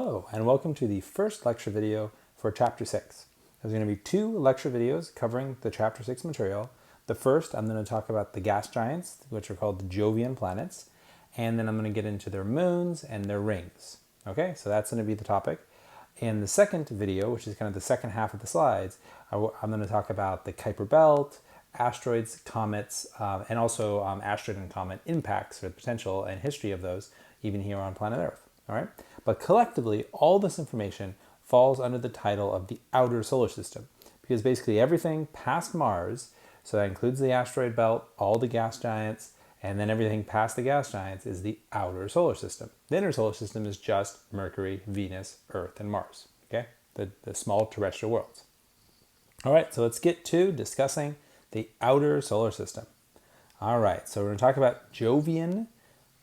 Hello, and welcome to the first lecture video for Chapter 6. There's going to be 2 lecture videos covering the Chapter 6 material. The first, I'm going to talk about the gas giants, which are called the Jovian planets, and then I'm going to get into their moons and their rings. Okay, so that's going to be the topic. In the second video, which is kind of the second half of the slides, I'm going to talk about the Kuiper belt, asteroids, comets, and also asteroid and comet impacts, or the potential and history of those, even here on planet Earth. All right, but collectively, all this information falls under the title of the outer solar system, because basically everything past Mars, so that includes the asteroid belt, all the gas giants, and then everything past the gas giants is the outer solar system. The inner solar system is just Mercury, Venus, Earth, and Mars, okay? The small terrestrial worlds. All right, so let's get to discussing the outer solar system. All right, so we're going to talk about Jovian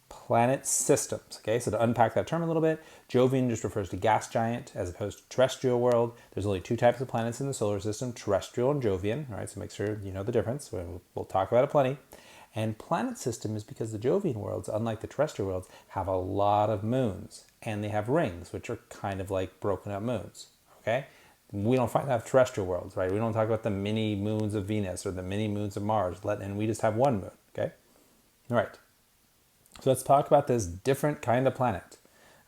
planet systems. Okay, so to unpack that term a little bit, Jovian just refers to gas giant as opposed to terrestrial world. There's only 2 types of planets in the solar system, terrestrial and Jovian. All right, so make sure you know the difference. We'll talk about it plenty. And planet system is because the Jovian worlds, unlike the terrestrial worlds, have a lot of moons, and they have rings, which are kind of like broken up moons. Okay, we don't find that terrestrial worlds, right? We don't talk about the mini moons of Venus or the mini moons of Mars, and we just have one moon. Okay, all right. So let's talk about this different kind of planet.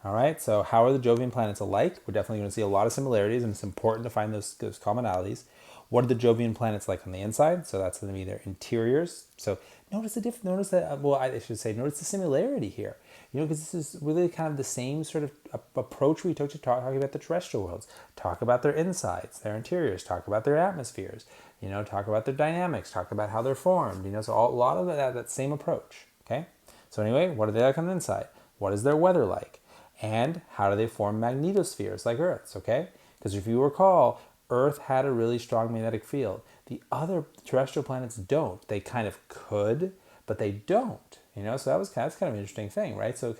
All right, so how are the Jovian planets alike? We're definitely going to see a lot of similarities, and it's important to find those commonalities. What are the Jovian planets like on the inside? So that's going to be their interiors. So notice the difference. Notice that. Well, I should say, notice the similarity here. You know, because this is really kind of the same sort of approach we took to talking about the terrestrial worlds. Talk about their insides, their interiors. Talk about their atmospheres. You know, talk about their dynamics. Talk about how they're formed. You know, so a lot of that same approach. Okay. So anyway, what are they like on the inside? What is their weather like? And how do they form magnetospheres like Earth's, okay? Because if you recall, Earth had a really strong magnetic field. The other terrestrial planets don't. They kind of could, but they don't. You know, so that's kind of an interesting thing, right? So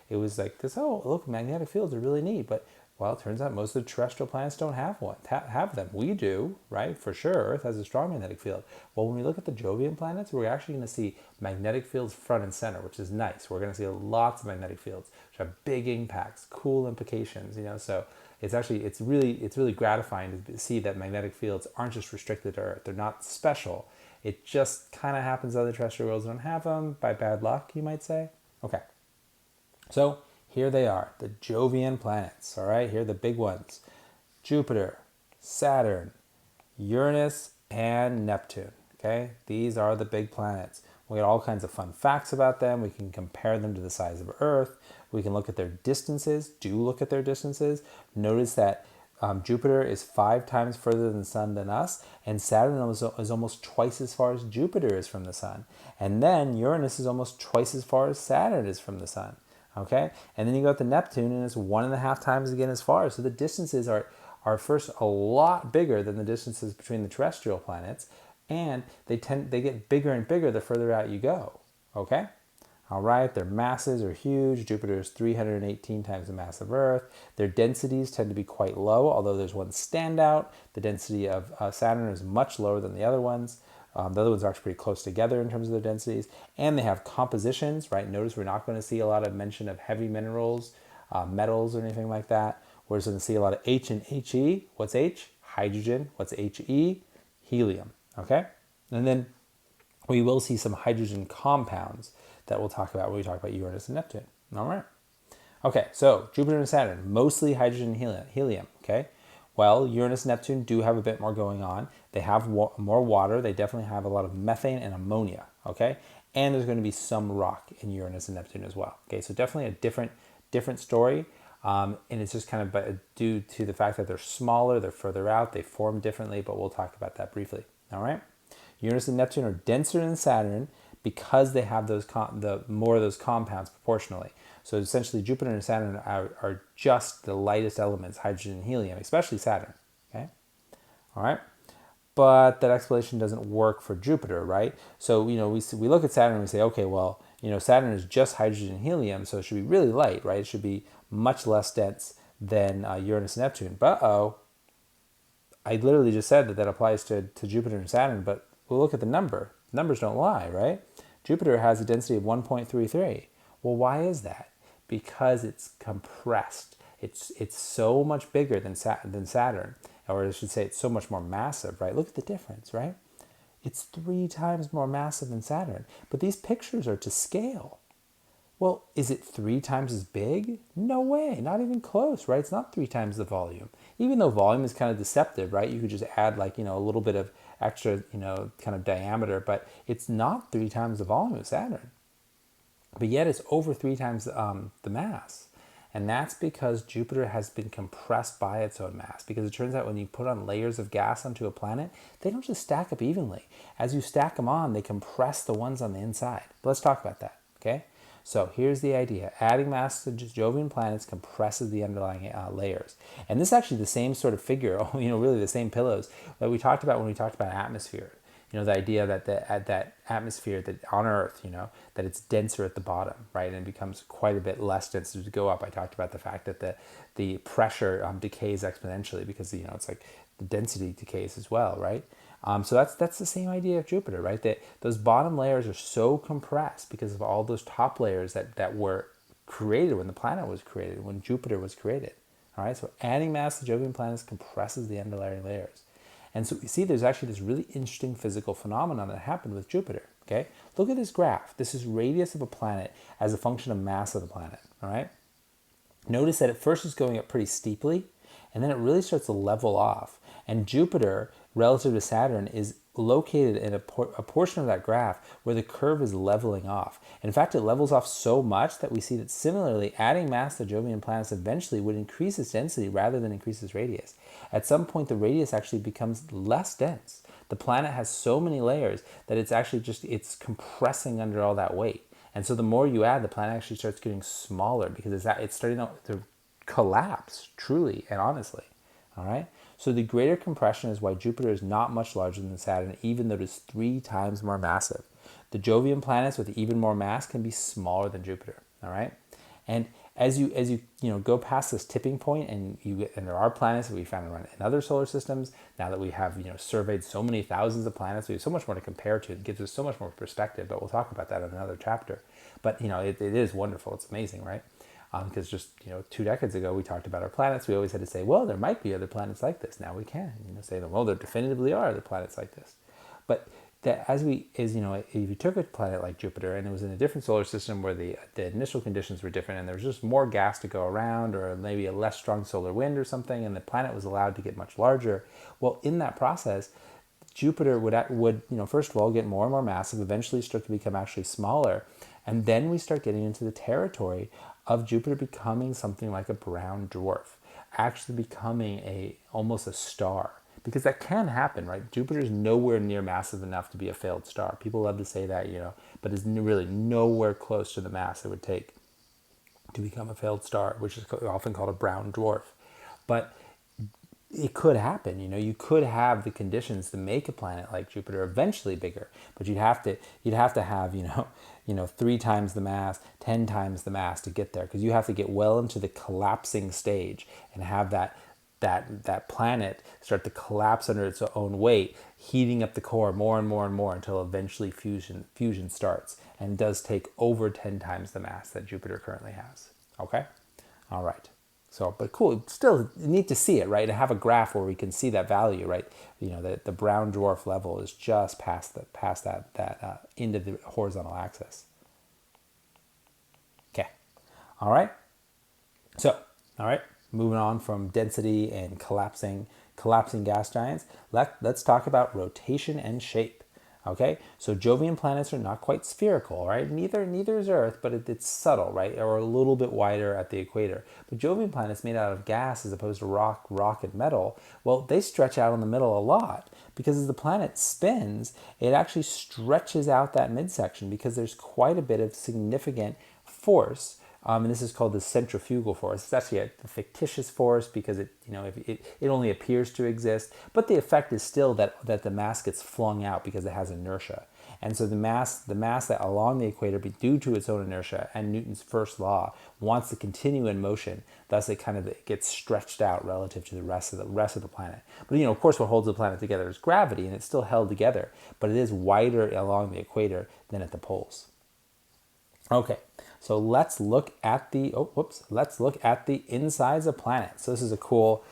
it was like this, oh, look, magnetic fields are really neat, but well, it turns out most of the terrestrial planets don't have them. We do, right? For sure, Earth has a strong magnetic field. Well, when we look at the Jovian planets, we're actually going to see magnetic fields front and center, which is nice. We're going to see lots of magnetic fields, which have big impacts, cool implications, you know. So it's really gratifying to see that magnetic fields aren't just restricted to Earth. They're not special. It just kind of happens other terrestrial worlds don't have them by bad luck, you might say. Okay. So here they are, the Jovian planets, all right? Here are the big ones. Jupiter, Saturn, Uranus, and Neptune, okay? These are the big planets. We got all kinds of fun facts about them. We can compare them to the size of Earth. We can look at their distances. Do look at their distances. Notice that Jupiter is 5 times further than the sun than us, and Saturn is almost twice as far as Jupiter is from the sun. And then Uranus is almost twice as far as Saturn is from the sun. Okay, and then you go to Neptune, and it's 1.5 times again as far. So the distances are first a lot bigger than the distances between the terrestrial planets, and they get bigger and bigger the further out you go. Okay, all right, their masses are huge. Jupiter is 318 times the mass of Earth. Their densities tend to be quite low, although there's one standout. The density of Saturn is much lower than the other ones. The other ones are actually pretty close together in terms of their densities. And they have compositions, right? Notice we're not going to see a lot of mention of heavy minerals, metals, or anything like that. We're just going to see a lot of H and He. What's H? Hydrogen. What's He? Helium. Okay? And then we will see some hydrogen compounds that we'll talk about when we talk about Uranus and Neptune. All right. Okay, so Jupiter and Saturn, mostly hydrogen and helium. Okay? Well, Uranus and Neptune do have a bit more going on. They have more water. They definitely have a lot of methane and ammonia, okay? And there's going to be some rock in Uranus and Neptune as well, okay? So definitely a different story, and it's just kind of due to the fact that they're smaller, they're further out, they form differently, but we'll talk about that briefly, all right? Uranus and Neptune are denser than Saturn because they have more of those compounds proportionally. So essentially, Jupiter and Saturn are just the lightest elements, hydrogen and helium, especially Saturn, okay? All right? But that explanation doesn't work for Jupiter, right? So, you know, we look at Saturn and we say, okay, well, you know, Saturn is just hydrogen and helium, so it should be really light, right? It should be much less dense than Uranus and Neptune. But, I literally just said that applies to Jupiter and Saturn, but we'll look at the number. Numbers don't lie, right? Jupiter has a density of 1.33. Well, why is that? Because it's compressed. It's so much bigger than Saturn, or I should say it's so much more massive, right? Look at the difference, right? It's 3 times more massive than Saturn, but these pictures are to scale. Well, is it 3 times as big? No way, not even close, right? It's not 3 times the volume. Even though volume is kind of deceptive, right? You could just add like, a little bit of extra, kind of diameter, but it's not 3 times the volume of Saturn. But yet it's over 3 times the mass. And that's because Jupiter has been compressed by its own mass. Because it turns out when you put on layers of gas onto a planet, they don't just stack up evenly. As you stack them on, they compress the ones on the inside. But let's talk about that, okay? So here's the idea. Adding mass to Jovian planets compresses the underlying layers. And this is actually the same sort of figure, really the same pillows that we talked about when we talked about atmosphere. The idea that that atmosphere that on Earth, that it's denser at the bottom, right? And it becomes quite a bit less dense as we go up. I talked about the fact that the pressure decays exponentially because, it's like the density decays as well, right? So that's the same idea of Jupiter, right? That those bottom layers are so compressed because of all those top layers that were created when the planet was created, when Jupiter was created. All right, so adding mass to Jovian planets compresses the underlying layers. And so we see there's actually this really interesting physical phenomenon that happened with Jupiter, okay? Look at this graph. This is radius of a planet as a function of mass of the planet, all right? Notice that at first it's going up pretty steeply, and then it really starts to level off. And Jupiter, relative to Saturn, is located in a portion of that graph where the curve is leveling off. In fact, it levels off so much that we see that similarly, adding mass to Jovian planets eventually would increase its density rather than increase its radius. At some point, the radius actually becomes less dense. The planet has so many layers that it's actually it's compressing under all that weight. And so the more you add, the planet actually starts getting smaller because it's starting to collapse, truly and honestly. All right? So the greater compression is why Jupiter is not much larger than Saturn, even though it is 3 times more massive. The Jovian planets with even more mass can be smaller than Jupiter. All right? And as you go past this tipping point, and there are planets that we found around in other solar systems. Now that we have surveyed so many thousands of planets, we have so much more to compare to. It gives us so much more perspective. But we'll talk about that in another chapter. But it is wonderful. It's amazing, right? Because just 2 decades ago we talked about our planets. We always had to say, well, there might be other planets like this. Now we can say that, well, there definitively are other planets like this. But that if you took a planet like Jupiter and it was in a different solar system where the initial conditions were different and there was just more gas to go around, or maybe a less strong solar wind or something, and the planet was allowed to get much larger, well, in that process, Jupiter would first of all get more and more massive, eventually start to become actually smaller, and then we start getting into the territory of Jupiter becoming something like a brown dwarf, actually becoming almost a star. Because that can happen, right? Jupiter is nowhere near massive enough to be a failed star. People love to say that, but it's really nowhere close to the mass it would take to become a failed star, which is often called a brown dwarf. But it could happen, you could have the conditions to make a planet like Jupiter eventually bigger, but you'd have to have 3 times the mass, 10 times the mass to get there, because you have to get well into the collapsing stage and have that planet start to collapse under its own weight, heating up the core more and more and more until eventually fusion starts, and does take over 10 times the mass that Jupiter currently has. Okay? All right. So, but cool, still neat to see it, right? To have a graph where we can see that value, right? The brown dwarf level is just past that into the horizontal axis. Okay. All right. So, all right, moving on from density and collapsing gas giants, let's talk about rotation and shape. Okay, so Jovian planets are not quite spherical, right? Neither is Earth, but it's subtle, right? Or a little bit wider at the equator. But Jovian planets made out of gas as opposed to rock and metal, well, they stretch out in the middle a lot, because as the planet spins, it actually stretches out that midsection because there's quite a bit of significant force. And this is called the centrifugal force. It's actually a fictitious force because it only appears to exist, but the effect is still that the mass gets flung out because it has inertia. And so the mass that along the equator, due to its own inertia and Newton's first law, wants to continue in motion. Thus, it gets stretched out relative to the rest of the planet. But of course, what holds the planet together is gravity, and it's still held together, but it is wider along the equator than at the poles. Okay, So let's look at the, let's look at the insides of planets. So this is a cool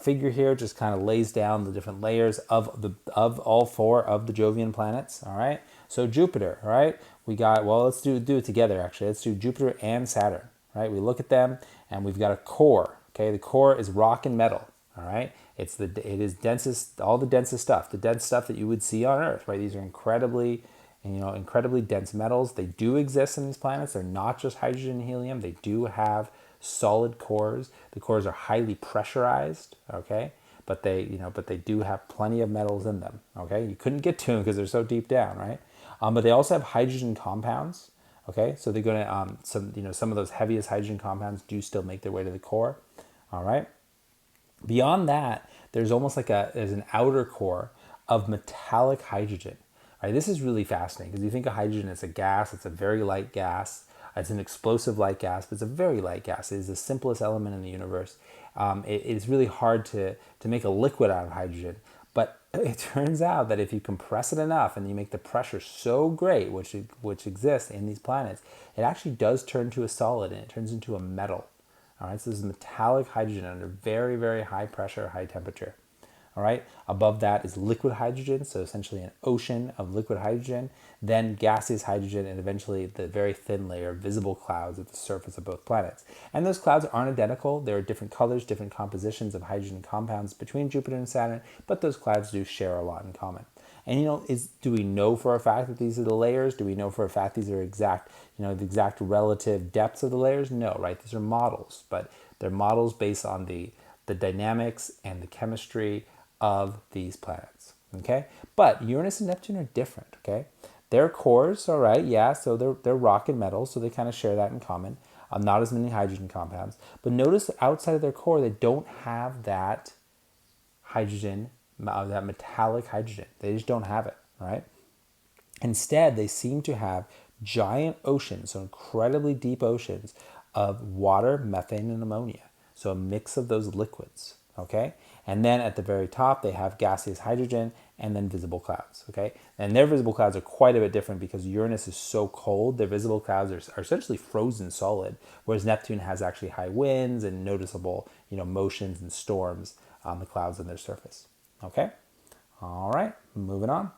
figure here, just kind of lays down the different layers of all four of the Jovian planets. All right. So Jupiter, all right, we got, well, let's do it together actually. Let's do Jupiter and Saturn, right? We look at them and we've got a core. Okay, the core is rock and metal. All right, it is densest, all the densest stuff, the dense stuff that you would see on Earth, right? These are incredibly dense metals. They do exist in these planets. They're not just hydrogen and helium. They do have solid cores. The cores are highly pressurized, okay? But they do have plenty of metals in them, okay? You couldn't get to them because they're so deep down, right? But they also have hydrogen compounds, okay? So they're going to, some of those heaviest hydrogen compounds do still make their way to the core, all right? Beyond that, there's almost like there's an outer core of metallic hydrogen. Right, this is really fascinating because you think of hydrogen as a gas, it's a very light gas. It's an explosive light gas, but it's a very light gas. It is the simplest element in the universe. It is really hard to make a liquid out of hydrogen. But it turns out that if you compress it enough and you make the pressure so great, which exists in these planets, it actually does turn to a solid and it turns into a metal. All right, so this is metallic hydrogen under very, very high pressure, high temperature. All right, above that is liquid hydrogen, so essentially an ocean of liquid hydrogen, then gaseous hydrogen, and eventually the very thin layer of visible clouds at the surface of both planets. And those clouds aren't identical. There are different colors, different compositions of hydrogen compounds between Jupiter and Saturn, but those clouds do share a lot in common. And do we know for a fact that these are the layers? Do we know for a fact these are exact, the exact relative depths of the layers? No, right? These are models, but they're models based on the dynamics and the chemistry of these planets, okay? But Uranus and Neptune are different, okay? Their cores, all right, yeah, so they're rock and metal, so they kind of share that in common. Not as many hydrogen compounds. But notice that outside of their core, they don't have that hydrogen, that metallic hydrogen. They just don't have it, right? Instead, they seem to have giant oceans, so incredibly deep oceans of water, methane, and ammonia. So a mix of those liquids, okay? And then at the very top, they have gaseous hydrogen and then visible clouds, okay? And their visible clouds are quite a bit different because Uranus is so cold, their visible clouds are essentially frozen solid, whereas Neptune has actually high winds and noticeable, motions and storms on the clouds on their surface, okay? All right, moving on.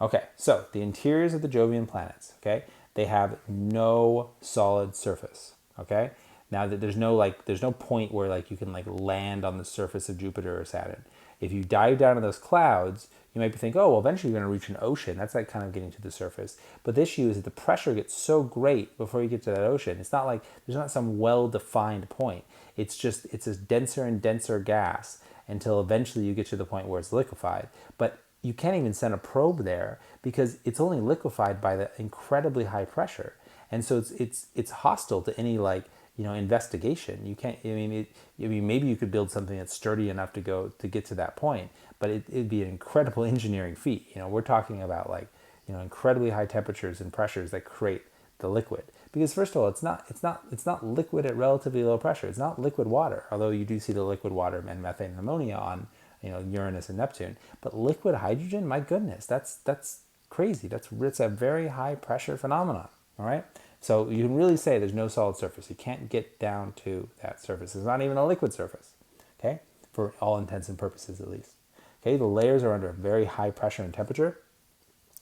Okay, so the interiors of the Jovian planets, okay? They have no solid surface, okay? Now that there's no point where you can land on the surface of Jupiter or Saturn. If you dive down to those clouds, you might think, oh, well, eventually you're going to reach an ocean. That's kind of getting to the surface. But the issue is that the pressure gets so great before you get to that ocean. It's not like there's not some well-defined point. It's a denser and denser gas until eventually you get to the point where it's liquefied. But you can't even send a probe there because it's only liquefied by the incredibly high pressure. And so it's hostile to any investigation. You can't. Maybe you could build something that's sturdy enough to get to that point, but it'd be an incredible engineering feat. We're talking about incredibly high temperatures and pressures that create the liquid. Because first of all, it's not liquid at relatively low pressure. It's not liquid water, although you do see the liquid water and methane and ammonia on Uranus and Neptune. But liquid hydrogen, my goodness, that's crazy. It's a very high pressure phenomenon. All right. So you can really say there's no solid surface. You can't get down to that surface. It's not even a liquid surface, okay? For all intents and purposes, at least. Okay, the layers are under very high pressure and temperature.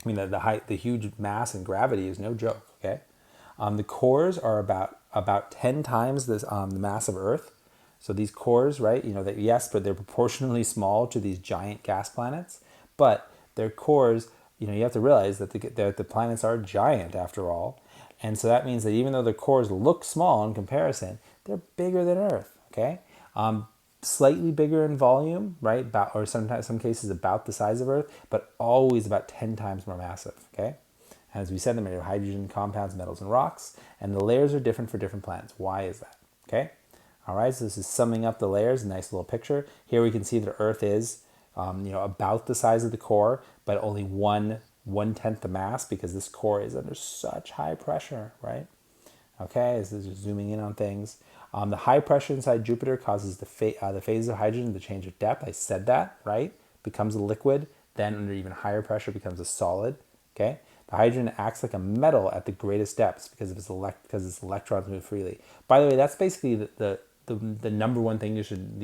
The huge mass and gravity is no joke, okay? The cores are about 10 times the mass of Earth. So these cores, right, yes, but they're proportionally small to these giant gas planets. But their cores, you have to realize that the planets are giant after all. And so that means that even though the cores look small in comparison, they're bigger than Earth, okay? Slightly bigger in volume, right? Or sometimes some cases about the size of Earth, but always about 10 times more massive, okay? And as we said, they're made of hydrogen, compounds, metals, and rocks, and the layers are different for different planets. Why is that, okay? All right, so this is summing up the layers, a nice little picture. Here we can see that Earth is, about the size of the core, but only one-tenth the mass because this core is under such high pressure, right? Okay, this is zooming in on things. The high pressure inside Jupiter causes the phases of hydrogen to change of depth. I said that, right? Becomes a liquid, then under even higher pressure becomes a solid, okay? The hydrogen acts like a metal at the greatest depths because its electrons move freely. By the way, that's basically the number one thing you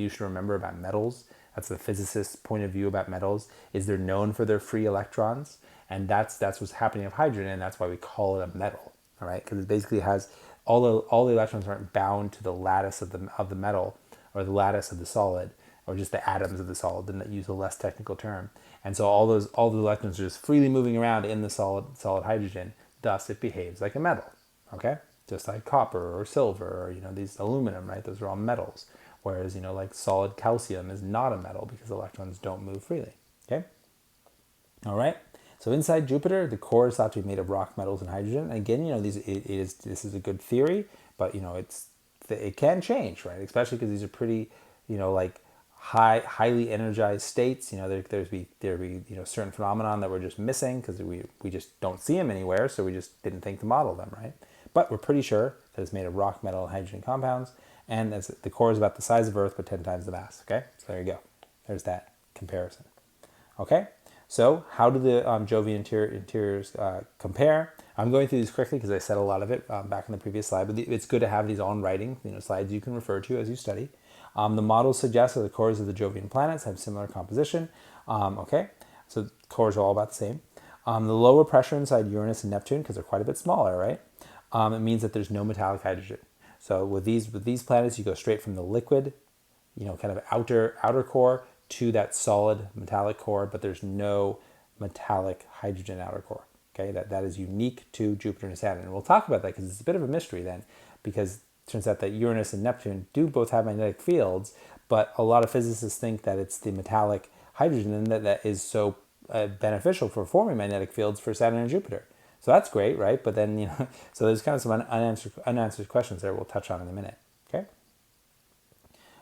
should remember about metals. That's the physicist's point of view about metals, is they're known for their free electrons, and that's what's happening with hydrogen, and that's why we call it a metal. All right, because it basically has all the electrons aren't bound to the lattice of the metal, or the lattice of the solid, or just the atoms of the solid, then use a less technical term. And so all the electrons are just freely moving around in the solid hydrogen. Thus, it behaves like a metal. Okay, just like copper or silver or these aluminum, right? Those are all metals. Whereas like solid calcium is not a metal because electrons don't move freely. Okay. All right. So inside Jupiter, the core is thought to be made of rock metals and hydrogen. And again, this is a good theory, but it can change, right? Especially because these are pretty, like highly energized states. There'd be certain phenomenon that we're just missing because we just don't see them anywhere, so we just didn't think to model them, right? But we're pretty sure that it's made of rock, metal, and hydrogen compounds, and the core is about the size of Earth but 10 times the mass. Okay, so there you go. There's that comparison. Okay. So how do the Jovian interiors compare? I'm going through these quickly because I said a lot of it back in the previous slide, but it's good to have these all in writing, slides you can refer to as you study. The models suggest that the cores of the Jovian planets have similar composition. Okay, so cores are all about the same. The lower pressure inside Uranus and Neptune, because they're quite a bit smaller, right? It means that there's no metallic hydrogen. So with these planets, you go straight from the liquid, kind of outer core to that solid metallic core, but there's no metallic hydrogen outer core. Okay, that is unique to Jupiter and Saturn. And we'll talk about that because it's a bit of a mystery then, because it turns out that Uranus and Neptune do both have magnetic fields, but a lot of physicists think that it's the metallic hydrogen and that is so beneficial for forming magnetic fields for Saturn and Jupiter. So that's great, right? But then, so there's kind of some unanswered questions there we'll touch on in a minute. Okay.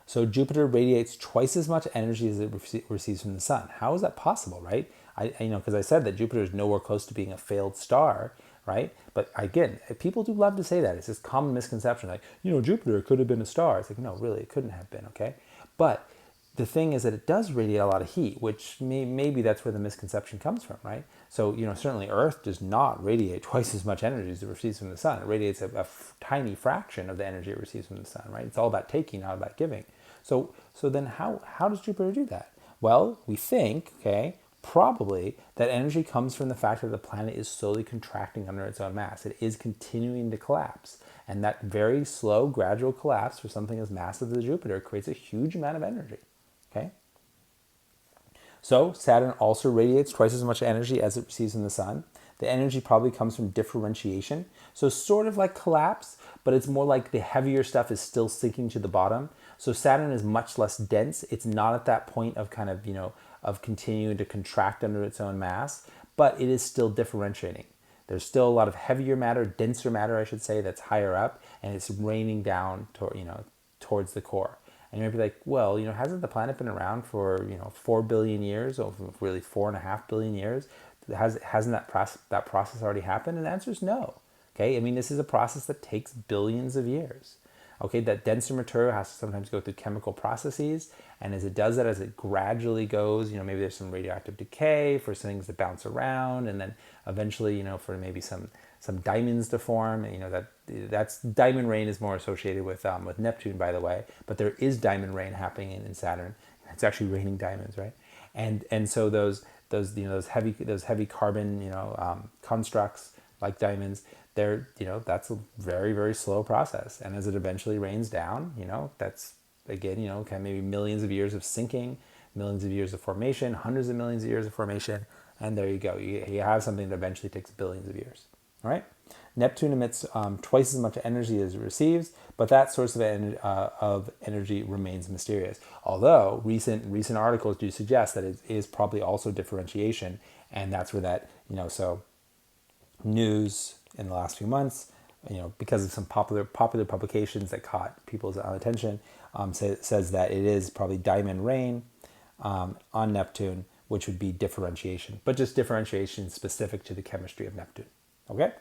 So Jupiter radiates twice as much energy as it receives from the sun. How is that possible, right? Because I said that Jupiter is nowhere close to being a failed star, right? But again, people do love to say that. It's this common misconception, like, Jupiter could have been a star. It's like, no, really, it couldn't have been, okay? But the thing is that it does radiate a lot of heat, which maybe that's where the misconception comes from, right? So, certainly Earth does not radiate twice as much energy as it receives from the sun. It radiates a tiny fraction of the energy it receives from the sun, right? It's all about taking, not about giving. So then how does Jupiter do that? Well, we think, probably that energy comes from the fact that the planet is slowly contracting under its own mass. It is continuing to collapse. And that very slow, gradual collapse for something as massive as Jupiter creates a huge amount of energy. Okay? So Saturn also radiates twice as much energy as it receives from the sun. The energy probably comes from differentiation. So sort of like collapse, but it's more like the heavier stuff is still sinking to the bottom. So Saturn is much less dense. It's not at that point of kind of, of continuing to contract under its own mass, but it is still differentiating. There's still a lot of heavier matter, denser matter, I should say, that's higher up, and it's raining down towards the core. And you might be like, well, hasn't the planet been around for, 4 billion years, or really 4.5 billion years? Hasn't that process already happened? And the answer is no. Okay, this is a process that takes billions of years. Okay, that denser material has to sometimes go through chemical processes, and as it does that, as it gradually goes, maybe there's some radioactive decay for things that bounce around, and then eventually, for maybe some diamonds to form. And, that's diamond rain is more associated with Neptune, by the way, but there is diamond rain happening in Saturn. It's actually raining diamonds, right? And so those heavy carbon constructs like diamonds, that's a very, very slow process. And as it eventually rains down, that's again, kind of maybe millions of years of sinking, millions of years of formation, hundreds of millions of years of formation, and there you go. You have something that eventually takes billions of years. All right. Neptune emits twice as much energy as it receives, but that source of energy remains mysterious. Although recent articles do suggest that it is probably also differentiation, and that's where that so news in the last few months, because of some popular publications that caught people's attention, says that it is probably diamond rain on Neptune, which would be differentiation, but just differentiation specific to the chemistry of Neptune. Okay.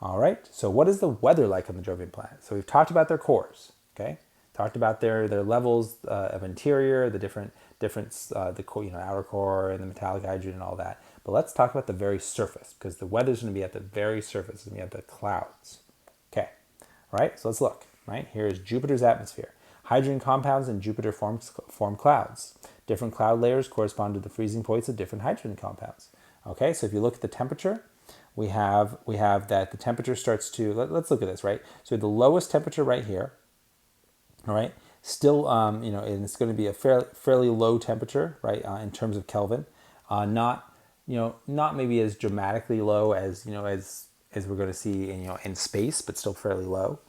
All right, so what is the weather like on the Jovian planet? So we've talked about their cores, okay? Talked about their levels of interior, the different outer core and the metallic hydrogen and all that. But let's talk about the very surface, because the weather's going to be at the very surface. It's going to be at the clouds. Okay, all right, so let's look. Right, here is Jupiter's atmosphere. Hydrogen compounds in Jupiter form clouds. Different cloud layers correspond to the freezing points of different hydrogen compounds. Okay, so if you look at the temperature, we have that the temperature starts to, let's look at this, right? So the lowest temperature right here, all right, still, and it's going to be a fairly low temperature, right, in terms of Kelvin, not maybe as dramatically low as, as we're going to see in space, but still fairly low.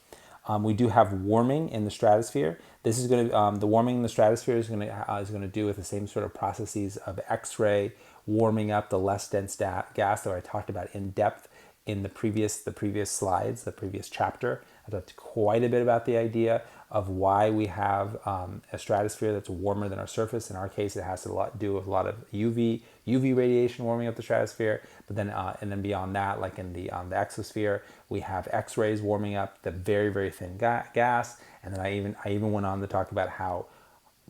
We do have warming in the stratosphere. This is going to the warming in the stratosphere is going to do with the same sort of processes of X-ray warming up the less dense gas that I talked about in depth in the previous slides, the previous chapter. I talked quite a bit about the idea of why we have a stratosphere that's warmer than our surface. In our case, it has to do with a lot of UV radiation warming up the stratosphere. But then and then beyond that, like in the exosphere, we have X-rays warming up the very, very thin gas. And then I even went on to talk about how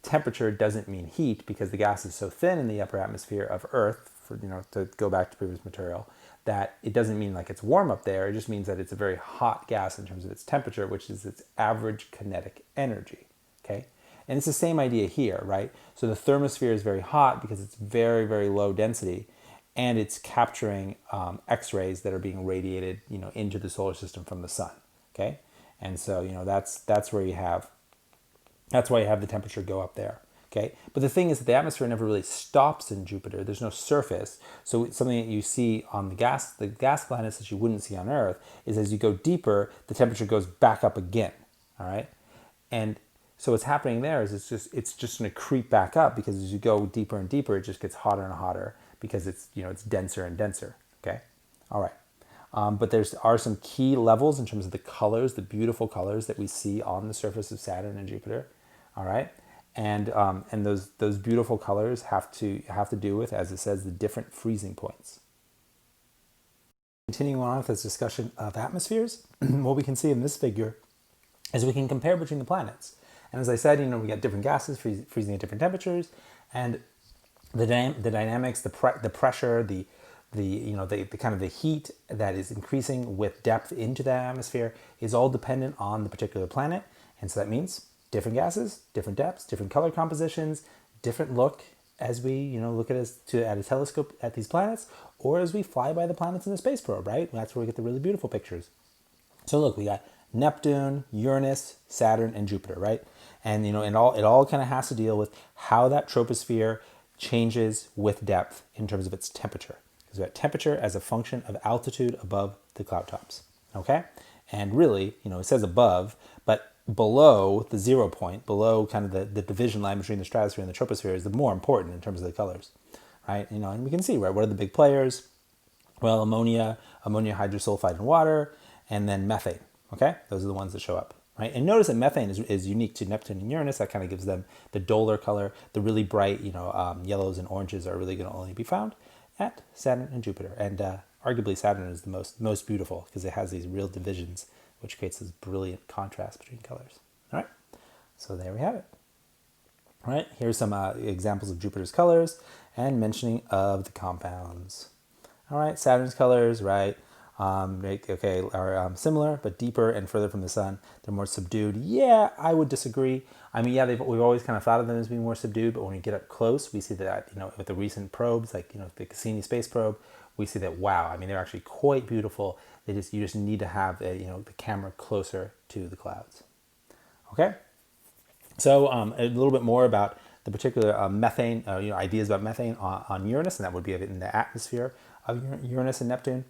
temperature doesn't mean heat, because the gas is so thin in the upper atmosphere of Earth, to go back to previous material, that it doesn't mean like it's warm up there. It just means that it's a very hot gas in terms of its temperature, which is its average kinetic energy. Okay, and it's the same idea here, right? So the thermosphere is very hot because it's very, very low density, and it's capturing X-rays that are being radiated, into the solar system from the sun. Okay, and so that's where you have. That's why you have the temperature go up there. Okay, but the thing is that the atmosphere never really stops in Jupiter. There's no surface. So something that you see on the gas planets that you wouldn't see on Earth is as you go deeper, the temperature goes back up again. All right, and so what's happening there is it's just going to creep back up, because as you go deeper and deeper, it just gets hotter and hotter because it's denser and denser. Okay, all right. But there are some key levels in terms of the colors, the beautiful colors that we see on the surface of Saturn and Jupiter. All right. And those beautiful colors have to do with, as it says, the different freezing points. Continuing on with this discussion of atmospheres, what we can see in this figure is we can compare between the planets. And as I said, we got different gases freezing at different temperatures, and the dynamics, the pressure, the kind of the heat that is increasing with depth into the atmosphere is all dependent on the particular planet. And so that means different gases, different depths, different color compositions, different look as we look at a telescope at these planets, or as we fly by the planets in the space probe, right? That's where we get the really beautiful pictures. So look, we got Neptune, Uranus, Saturn, and Jupiter, right? And it all kind of has to deal with how that troposphere changes with depth in terms of its temperature. Because we got temperature as a function of altitude above the cloud tops. Okay? And really, it says above, but below the 0 point, below kind of the division line between the stratosphere and the troposphere is the more important in terms of the colors, right? And we can see, right, what are the big players? Well, ammonia hydrosulfide and water, and then methane, okay? Those are the ones that show up, right? And notice that methane is unique to Neptune and Uranus. That kind of gives them the duller color. The really bright, yellows and oranges are really going to only be found at Saturn and Jupiter. And arguably Saturn is the most beautiful because it has these real divisions, which creates this brilliant contrast between colors. All right, so there we have it. All right, here's some examples of Jupiter's colors and mentioning of the compounds. All right, Saturn's colors, right, are similar, but deeper and further from the sun. They're more subdued. Yeah, I would disagree. I mean, yeah, we've always kind of thought of them as being more subdued, but when we get up close, we see that, with the recent probes, like, the Cassini space probe, we see that, wow, I mean, they're actually quite beautiful. You just need to have the camera closer to the clouds. Okay, so a little bit more about the particular methane, ideas about methane on Uranus, and that would be in the atmosphere of Uranus and Neptune.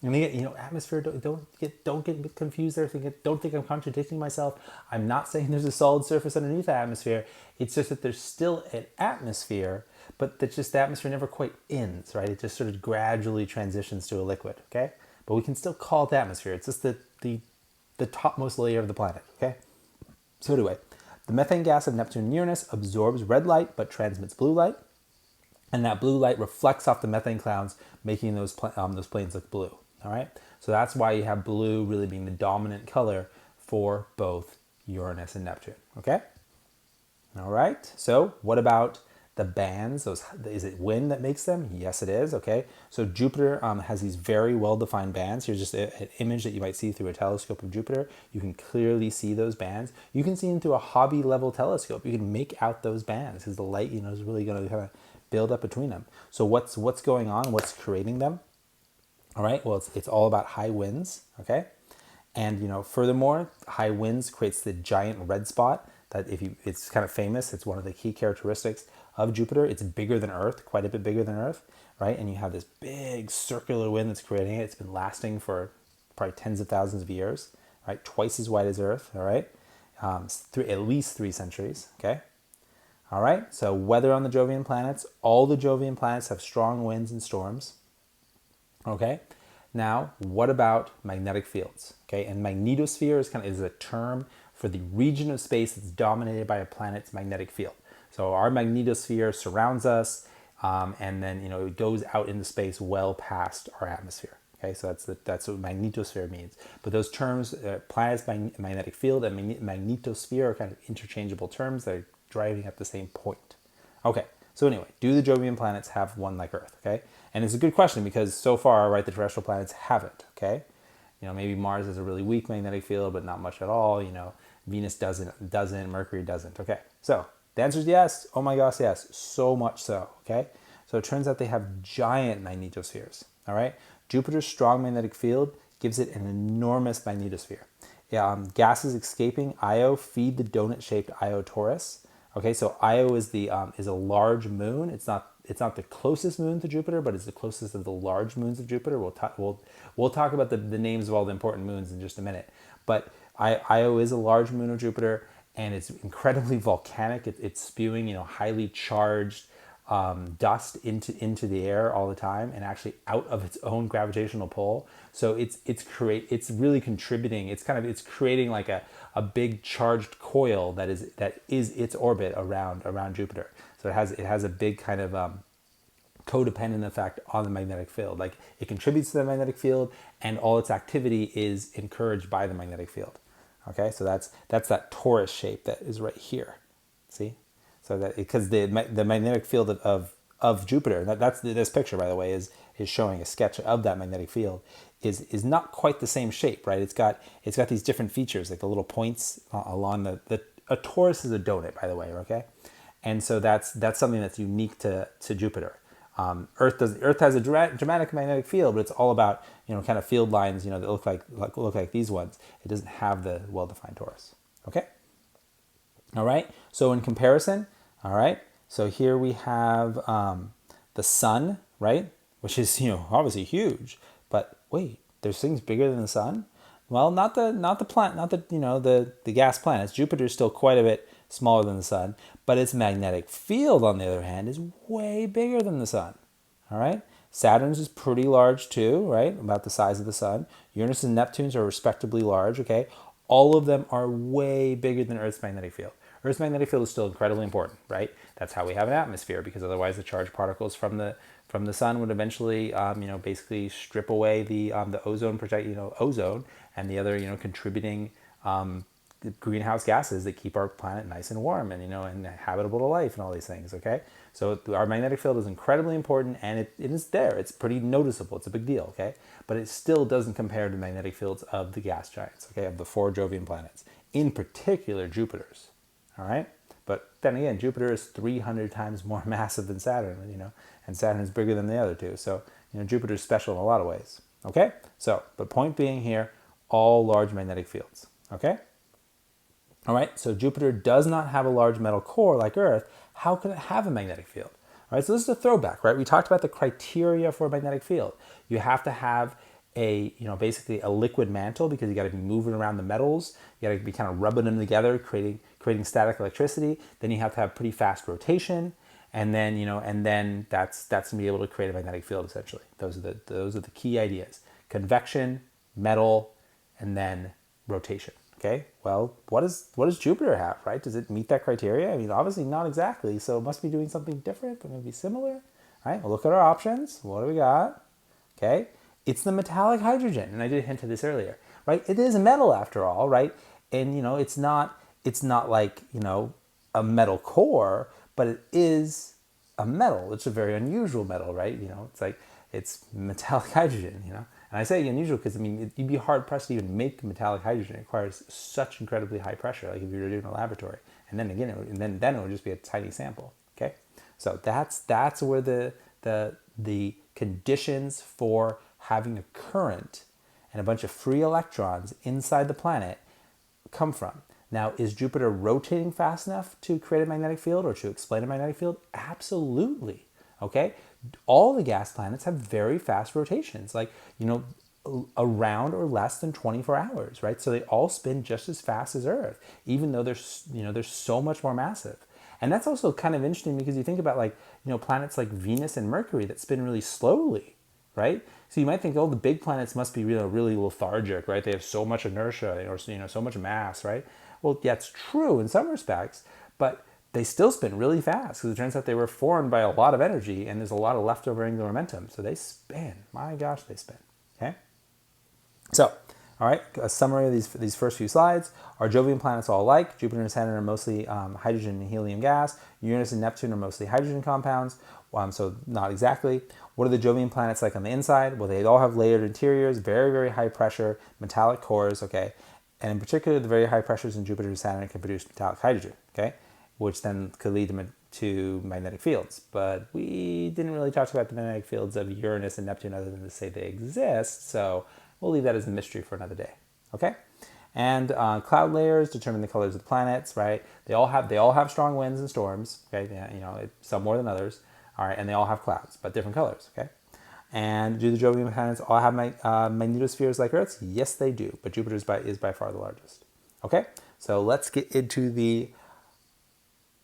And atmosphere. Don't get confused there. Don't think I'm contradicting myself. I'm not saying there's a solid surface underneath the atmosphere. It's just that there's still an atmosphere, but that just the atmosphere never quite ends, right? It just sort of gradually transitions to a liquid. Okay. But we can still call it the atmosphere. It's just the topmost layer of the planet, okay? So anyway, the methane gas of Neptune and Uranus absorbs red light but transmits blue light, and that blue light reflects off the methane clouds, making those planes look blue, all right? So that's why you have blue really being the dominant color for both Uranus and Neptune, okay? All right, so what about the bands, is it wind that makes them? Yes, it is, okay? So Jupiter has these very well-defined bands. Here's just an image that you might see through a telescope of Jupiter. You can clearly see those bands. You can see them through a hobby-level telescope. You can make out those bands because the light, is really going to kind of build up between them. So what's going on? What's creating them? All right, well, it's all about high winds, okay? And, furthermore, high winds creates the giant red spot that it's kind of famous. It's one of the key characteristics of Jupiter. It's bigger than Earth, quite a bit bigger than Earth, right? And you have this big circular wind that's creating it. It's been lasting for probably tens of thousands of years, right? Twice as wide as Earth, all right? At least 3 centuries, okay? All right, so weather on the Jovian planets. All the Jovian planets have strong winds and storms. Okay, now what about magnetic fields? Okay, and magnetosphere is a term for the region of space that's dominated by a planet's magnetic field. So our magnetosphere surrounds us, and then it goes out into space well past our atmosphere. Okay, so that's what magnetosphere means. But those terms, planet's magnetic field and magnetosphere, are kind of interchangeable terms that are driving at the same point. Okay. So anyway, do the Jovian planets have one like Earth? Okay, and it's a good question because so far, right, the terrestrial planets haven't. Okay, maybe Mars has a really weak magnetic field, but not much at all. Venus doesn't, Mercury doesn't. Okay, so the answer is yes. Oh my gosh, yes, so much so. Okay, so it turns out they have giant magnetospheres. All right, Jupiter's strong magnetic field gives it an enormous magnetosphere. Gases escaping Io feed the donut-shaped Io Taurus. Okay, so Io is a large moon. It's not the closest moon to Jupiter, but it's the closest of the large moons of Jupiter. We'll talk about the names of all the important moons in just a minute. But Io is a large moon of Jupiter, and it's incredibly volcanic. It's spewing highly charged dust into the air all the time, and actually out of its own gravitational pull. So it's really contributing. It's creating like a big charged coil that is its orbit around Jupiter. So it has a big kind of codependent effect on the magnetic field. Like it contributes to the magnetic field, and all its activity is encouraged by the magnetic field. Okay, so that's that torus shape that is right here. See, so that because the magnetic field of Jupiter, that's this picture, by the way, is showing a sketch of that magnetic field, is not quite the same shape, right? It's got these different features, like the little points along a torus is a donut, by the way, okay? And so that's something that's unique to Jupiter. Earth has a dramatic magnetic field, but it's all about kind of field lines that look like these ones. It doesn't have the well-defined torus. Okay. All right. So in comparison, all right. So here we have the sun, right, which is obviously huge. But wait, there's things bigger than the sun. Well, not the gas planets. Jupiter's still quite a bit smaller than the sun, but its magnetic field, on the other hand, is way bigger than the sun. All right, Saturn's is pretty large too, right? About the size of the sun. Uranus and Neptune's are respectably large. Okay, all of them are way bigger than Earth's magnetic field. Earth's magnetic field is still incredibly important, right? That's how we have an atmosphere, because otherwise the charged particles from the sun would eventually, basically strip away the ozone ozone and the other, contributing greenhouse gases that keep our planet nice and warm and, and habitable to life and all these things. Okay, so our magnetic field is incredibly important, and it is there. It's pretty noticeable. It's a big deal. Okay, but it still doesn't compare to the magnetic fields of the gas giants. Okay, of the 4 Jovian planets, in particular Jupiter's. All right, but then again, Jupiter is 300 times more massive than Saturn, and Saturn is bigger than the other two. So Jupiter is special in a lot of ways. Okay, so but point being here, all large magnetic fields. Okay. All right, so Jupiter does not have a large metal core like Earth. How can it have a magnetic field? All right, so this is a throwback, right? We talked about the criteria for a magnetic field. You have to have basically a liquid mantle, because you got to be moving around the metals. You got to be kind of rubbing them together, creating static electricity. Then you have to have pretty fast rotation, and then that's to be able to create a magnetic field. Essentially, those are the key ideas: convection, metal, and then rotation. Okay, well, what does Jupiter have, right? Does it meet that criteria? I mean, obviously not exactly, so it must be doing something different, but maybe similar. All right, well, look at our options. What do we got? Okay, it's the metallic hydrogen, and I did hint at this earlier, right? It is a metal after all, right? And, it's not like, a metal core, but it is a metal. It's a very unusual metal, right? It's like it's metallic hydrogen, And I say unusual because, you'd be hard-pressed to even make metallic hydrogen. It requires such incredibly high pressure, like if you were doing a laboratory. And then again, then it would just be a tiny sample, okay? So that's where the conditions for having a current and a bunch of free electrons inside the planet come from. Now, is Jupiter rotating fast enough to create a magnetic field or to explain a magnetic field? Absolutely, okay? All the gas planets have very fast rotations, like, around or less than 24 hours, right? So they all spin just as fast as Earth, even though they're so much more massive. And that's also kind of interesting because you think about planets like Venus and Mercury that spin really slowly, right? So you might think, oh, the big planets must be really lethargic, right? They have so much inertia or so much mass, right? Well, that's true in some respects, but they still spin really fast because it turns out they were formed by a lot of energy and there's a lot of leftover angular momentum. So they spin. My gosh, they spin. Okay. So, all right, a summary of these first few slides. Are Jovian planets all alike? Jupiter and Saturn are mostly hydrogen and helium gas. Uranus and Neptune are mostly hydrogen compounds. So not exactly. What are the Jovian planets like on the inside? Well, they all have layered interiors, very, very high pressure, metallic cores, okay? And in particular, the very high pressures in Jupiter and Saturn can produce metallic hydrogen, okay? Which then could lead to magnetic fields. But we didn't really talk about the magnetic fields of Uranus and Neptune other than to say they exist. So we'll leave that as a mystery for another day, okay? And cloud layers determine the colors of the planets, right? They all have strong winds and storms, okay? Yeah, some more than others, all right? And they all have clouds, but different colors, okay? And do the Jovian planets all have magnetospheres like Earth's? Yes, they do, but Jupiter is by far the largest. Okay, so let's get into the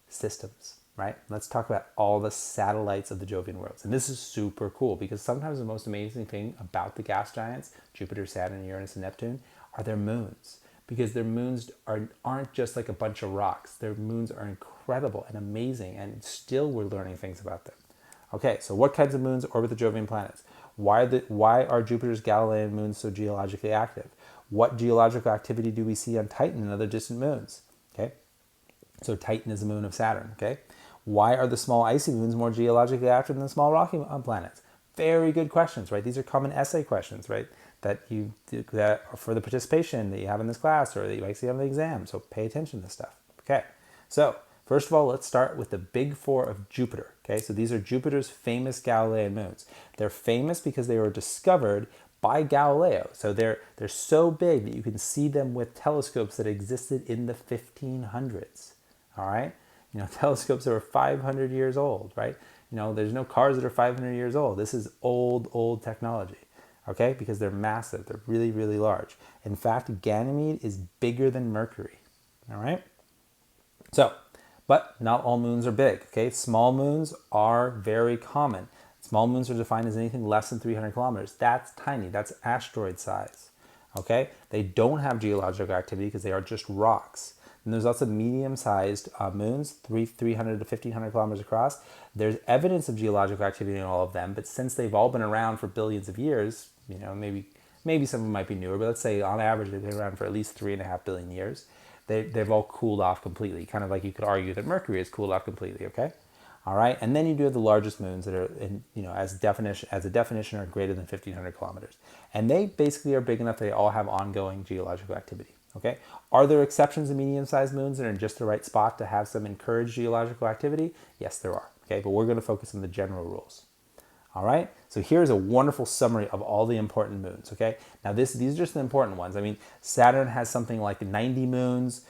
systems, right? Let's talk about all the satellites of the Jovian worlds. And this is super cool because sometimes the most amazing thing about the gas giants, Jupiter, Saturn, Uranus, and Neptune, are their moons. Because their moons aren't just like a bunch of rocks. Their moons are incredible and amazing, and still we're learning things about them. Okay, so what kinds of moons orbit the Jovian planets? Why are Jupiter's Galilean moons so geologically active? What geological activity do we see on Titan and other distant moons? Okay, so Titan is a moon of Saturn. Okay, why are the small icy moons more geologically active than the small rocky planets? Very good questions, right? These are common essay questions, right? That for the participation that you have in this class or that you might see on the exam. So pay attention to this stuff. Okay, so first of all, let's start with the big four of Jupiter. Okay, so these are Jupiter's famous Galilean moons. They're famous because they were discovered by Galileo. So they're so big that you can see them with telescopes that existed in the 1500s. All right, telescopes that are 500 years old, right? There's no cars that are 500 years old. This is old technology. Okay, because they're massive. They're really, really large. In fact, Ganymede is bigger than Mercury. All right, so. But not all moons are big, okay? Small moons are very common. Small moons are defined as anything less than 300 kilometers. That's tiny, that's asteroid size, okay? They don't have geological activity because they are just rocks. And there's also medium-sized moons, 300 to 1,500 kilometers across. There's evidence of geological activity in all of them, but since they've all been around for billions of years, maybe some of them might be newer, but let's say on average they've been around for at least 3.5 billion years. They've all cooled off completely, kind of like you could argue that Mercury has cooled off completely, okay? All right, and then you do have the largest moons that are, as a definition, are greater than 1,500 kilometers. And they basically are big enough that they all have ongoing geological activity, okay? Are there exceptions in medium-sized moons that are in just the right spot to have some encouraged geological activity? Yes, there are, okay? But we're going to focus on the general rules. All right, so here's a wonderful summary of all the important moons, okay? Now these are just the important ones. Saturn has something like 90 moons.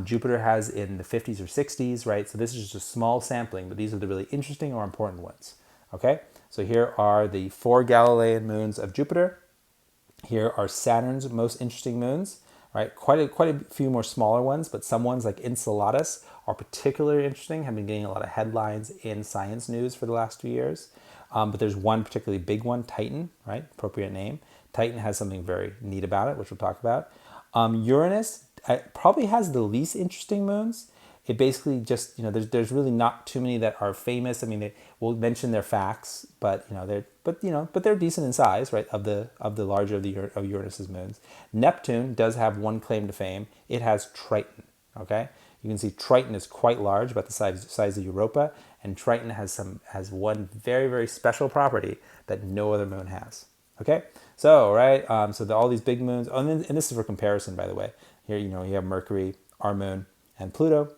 Jupiter has in the 50s or 60s, right? So this is just a small sampling, but these are the really interesting or important ones, okay? So here are the 4 Galilean moons of Jupiter. Here are Saturn's most interesting moons, right? Quite a few more smaller ones, but some ones like Enceladus are particularly interesting, have been getting a lot of headlines in science news for the last 2 years. But there's one particularly big one, Titan, right? Appropriate name. Titan has something very neat about it, which we'll talk about. Uranus probably has the least interesting moons. It basically just, there's really not too many that are famous. We'll mention their facts, but they're decent in size, right? Of the larger of Uranus's moons. Neptune does have one claim to fame. It has Triton. Okay, You can see Triton is quite large, about the size of Europa, and Triton has one very, very special property that no other moon has. Okay, so all these big moons, and this is for comparison, by the way. Here, you have Mercury, our moon, and Pluto.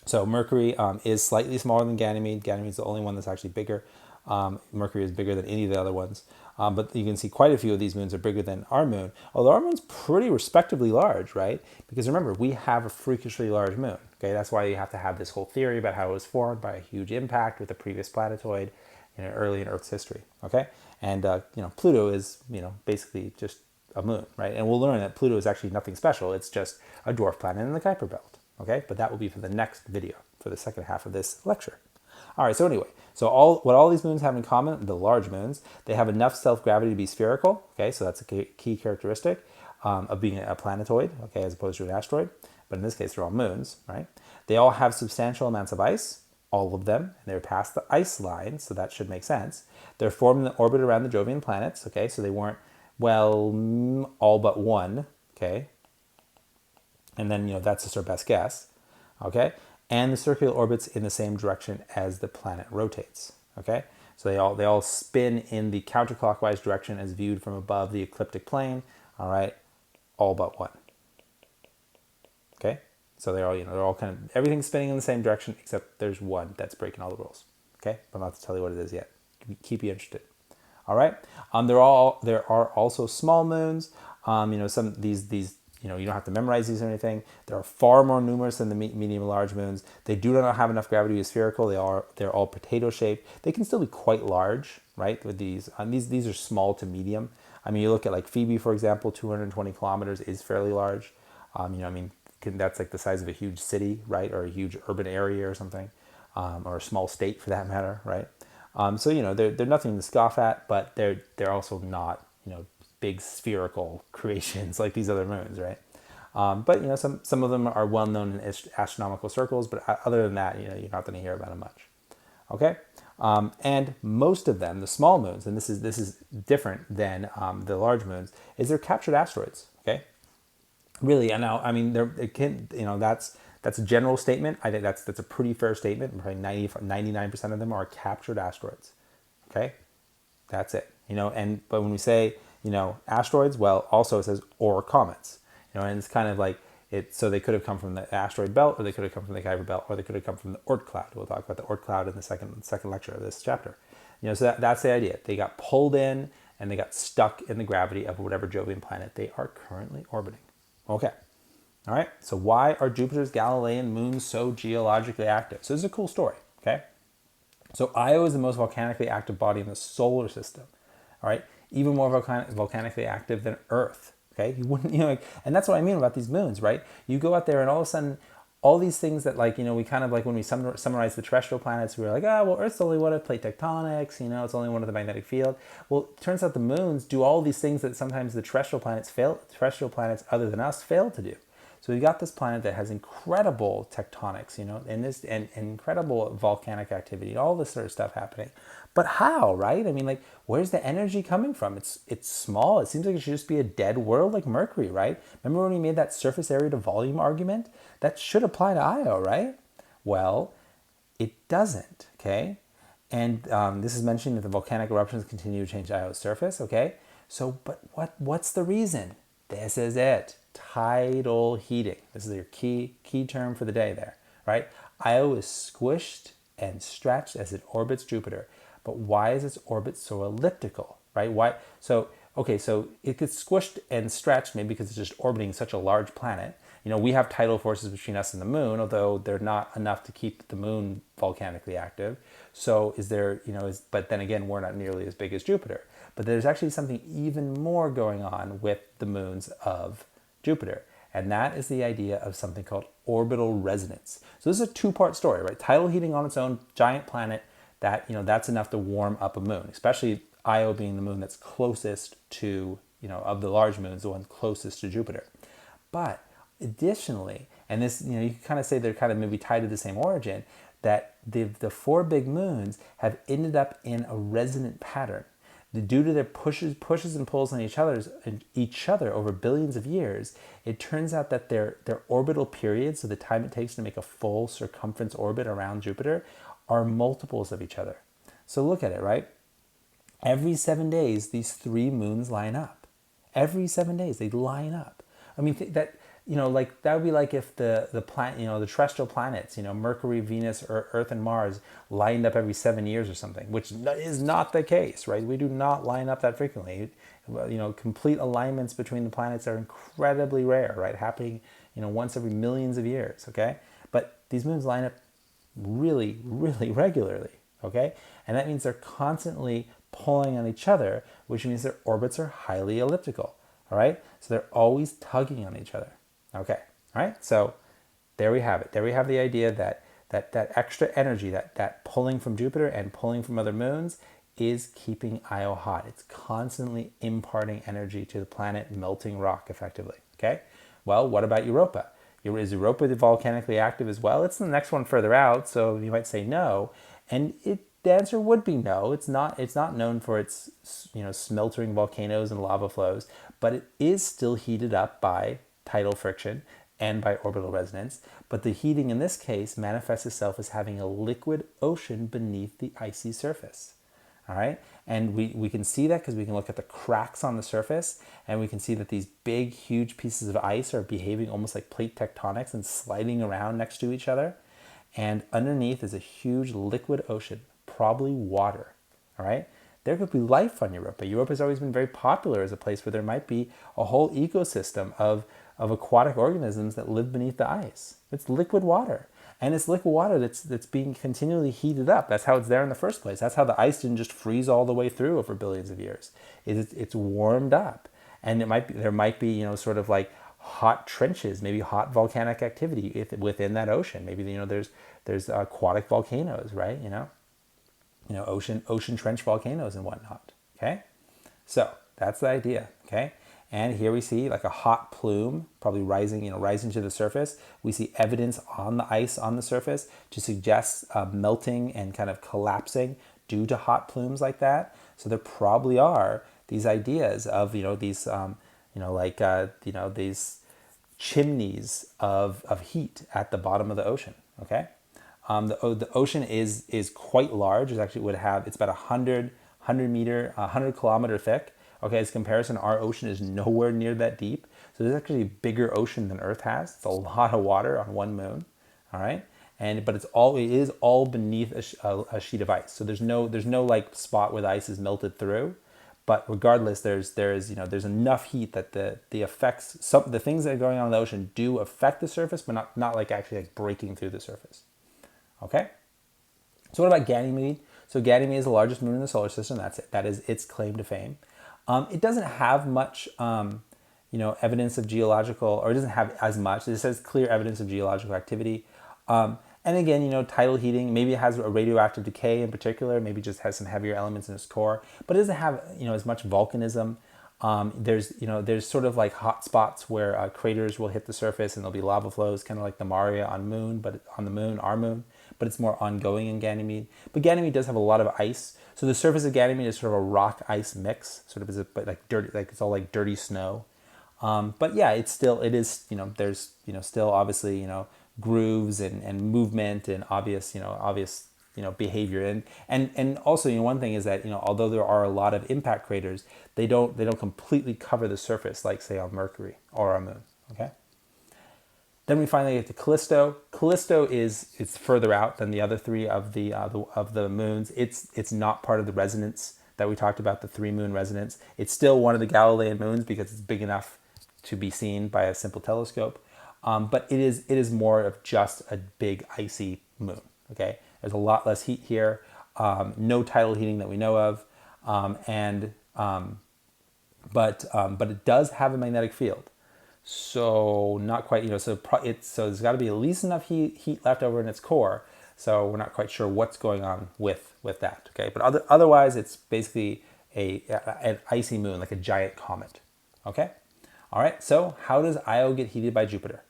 So Mercury is slightly smaller than Ganymede. Ganymede is the only one that's actually bigger. Mercury is bigger than any of the other ones. But you can see quite a few of these moons are bigger than our moon, although our moon's pretty respectably large, right? Because remember, we have a freakishly large moon. Okay, that's why you have to have this whole theory about how it was formed by a huge impact with a previous planetoid, early in Earth's history. Okay, and Pluto is basically just a moon, right? And we'll learn that Pluto is actually nothing special. It's just a dwarf planet in the Kuiper Belt. Okay, but that will be for the next video, for the second half of this lecture. All right, so anyway, what all these moons have in common, the large moons, they have enough self-gravity to be spherical. Okay, so that's a key characteristic of being a planetoid, okay, as opposed to an asteroid. But in this case, they're all moons, right? They all have substantial amounts of ice, all of them, and they're past the ice line, so that should make sense. They're formed in the orbit around the Jovian planets, okay, so they weren't, well, all but one, okay? And then, that's just our best guess, okay? And the circular orbits in the same direction as the planet rotates, okay? So they all spin in the counterclockwise direction as viewed from above the ecliptic plane, all right? All but one, okay? So they're all kind of, everything's spinning in the same direction except there's one that's breaking all the rules, okay? But I'm not to tell you what it is yet. Keep you interested, all right? There are also small moons, some these you don't have to memorize these or anything. They are far more numerous than the medium and large moons. They do not have enough gravity to be spherical. They're all potato shaped. They can still be quite large, right? With these are small to medium. I mean, you look at like Phoebe, for example, 220 kilometers is fairly large. That's like the size of a huge city, right? Or a huge urban area or something, or a small state for that matter, right? They're nothing to scoff at, but they're also not, big spherical creations like these other moons, right? But some of them are well known in astronomical circles, but other than that, you're not going to hear about them much. Okay, and most of them, the small moons, and this is different than the large moons, is they're captured asteroids. Okay, really, and now that's a general statement. I think that's a pretty fair statement. Probably 99% of them are captured asteroids. Okay, that's it. But when we say asteroids, well, also it says or comets, and it's kind of like it. So they could have come from the asteroid belt, or they could have come from the Kuiper Belt, or they could have come from the Oort cloud. We'll talk about the Oort cloud in the second lecture of this chapter. So that's the idea. They got pulled in and they got stuck in the gravity of whatever Jovian planet they are currently orbiting. Okay. All right. So why are Jupiter's Galilean moons so geologically active? So this is a cool story. Okay. So Io is the most volcanically active body in the solar system. All right. Even more volcanically active than Earth. Okay, you wouldn't, and that's what I mean about these moons, right? You go out there and all of a sudden, all these things that we kind of like when we summarize the terrestrial planets, we were like, Earth's the only one of plate tectonics, it's only one of the magnetic field. Well, it turns out the moons do all these things that sometimes the terrestrial planets other than us fail to do. So we've got this planet that has incredible tectonics, and incredible volcanic activity, all this sort of stuff happening. But how, right? I mean, where's the energy coming from? It's small. It seems like it should just be a dead world like Mercury, right? Remember when we made that surface area to volume argument? That should apply to Io, right? Well, it doesn't, okay? And this is mentioning that the volcanic eruptions continue to change Io's surface, okay? So, but what's the reason? This is it. Tidal heating. This is your key term for the day there, right? Io is squished and stretched as it orbits Jupiter. But why is its orbit so elliptical, right? Why? So it gets squished and stretched maybe because it's just orbiting such a large planet. We have tidal forces between us and the moon, although they're not enough to keep the moon volcanically active. So but then again, we're not nearly as big as Jupiter. But there's actually something even more going on with the moons of Jupiter. And that is the idea of something called orbital resonance. So this is a two-part story, right? Tidal heating on its own, giant planet, that's enough to warm up a moon, especially Io being the moon that's closest to, of the large moons, the one closest to Jupiter. But additionally, and this, you can kind of say they're kind of maybe tied to the same origin, that the four big moons have ended up in a resonant pattern. due to their pushes and pulls on each other over billions of years, it turns out that their orbital periods, so the time it takes to make a full circumference orbit around Jupiter, are multiples of each other. So look at it, right? Every 7 days, these three moons line up. Every 7 days, they line up. I mean, that would be like if the planet, the terrestrial planets, Mercury, Venus, Earth, and Mars lined up every 7 years or something, which is not the case, right? We do not line up that frequently. Complete alignments between the planets are incredibly rare, right? Happening, once every millions of years, okay? But these moons line up really, really regularly, okay? And that means they're constantly pulling on each other, which means their orbits are highly elliptical, all right? So they're always tugging on each other, okay? All right, so there we have it. There we have the idea that extra energy, that pulling from Jupiter and pulling from other moons is keeping Io hot. It's constantly imparting energy to the planet, melting rock effectively, okay? Well, what about Europa? Is Europa volcanically active as well? It's the next one further out, so you might say no, and the answer would be no. It's not known for its smeltering volcanoes and lava flows, but it is still heated up by tidal friction and by orbital resonance. But the heating in this case manifests itself as having a liquid ocean beneath the icy surface. All right, and we can see that because we can look at the cracks on the surface, and we can see that these big, huge pieces of ice are behaving almost like plate tectonics and sliding around next to each other. And underneath is a huge liquid ocean, probably water. All right, there could be life on Europa. Europa has always been very popular as a place where there might be a whole ecosystem of aquatic organisms that live beneath the ice. It's liquid water. And it's liquid water that's being continually heated up. That's how it's there in the first place. That's how the ice didn't just freeze all the way through over billions of years. It's warmed up, and there might be sort of like hot trenches, maybe hot volcanic activity within that ocean. Maybe there's aquatic volcanoes, right? Ocean trench volcanoes and whatnot. Okay, so that's the idea. Okay. And here we see like a hot plume probably rising to the surface. We see evidence on the ice on the surface to suggest melting and kind of collapsing due to hot plumes like that. So there probably are these ideas of these chimneys of heat at the bottom of the ocean. Okay, the ocean is quite large. It's about 100 kilometer thick. Okay, as comparison, our ocean is nowhere near that deep. So there's actually a bigger ocean than Earth has. It's a lot of water on one moon. All right, but it is all beneath a sheet of ice. So there's no like spot where the ice is melted through. But regardless, there's enough heat that the effects, the things that are going on in the ocean do affect the surface, but not like actually like breaking through the surface. Okay. So what about Ganymede? So Ganymede is the largest moon in the solar system. That is its claim to fame. It doesn't have much, evidence of geological, or it doesn't have as much. It says clear evidence of geological activity. And again, tidal heating, maybe it has a radioactive decay in particular, maybe just has some heavier elements in its core, but it doesn't have, as much volcanism. There's sort of like hot spots where craters will hit the surface and there'll be lava flows, kind of like the Maria on our moon, but it's more ongoing in Ganymede. But Ganymede does have a lot of ice. So the surface of Ganymede is sort of a rock ice mix, but like dirty, like it's all like dirty snow. But yeah, there's still obviously, grooves and movement and obvious behavior. And also, one thing is that, although there are a lot of impact craters, they don't completely cover the surface like say on Mercury or our moon. Okay. Then we finally get to Callisto. Callisto it's further out than the other three of the moons. It's not part of the resonance that we talked about, the 3-moon resonance. It's still one of the Galilean moons because it's big enough to be seen by a simple telescope. But it is more of just a big icy moon. Okay, there's a lot less heat here. No tidal heating that we know of, but it does have a magnetic field. So not quite, so there's got to be at least enough heat left over in its core. So we're not quite sure what's going on with that. Okay, but otherwise it's basically an icy moon, like a giant comet. Okay, all right. So how does Io get heated by Jupiter?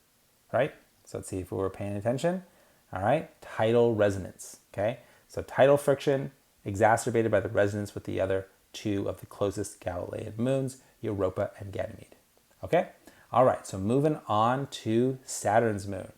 Right. So let's see if we were paying attention. All right, tidal resonance. Okay, so tidal friction exacerbated by the resonance with the other two of the closest Galilean moons, Europa and Ganymede. Okay? All right, so moving on to Saturn's moons.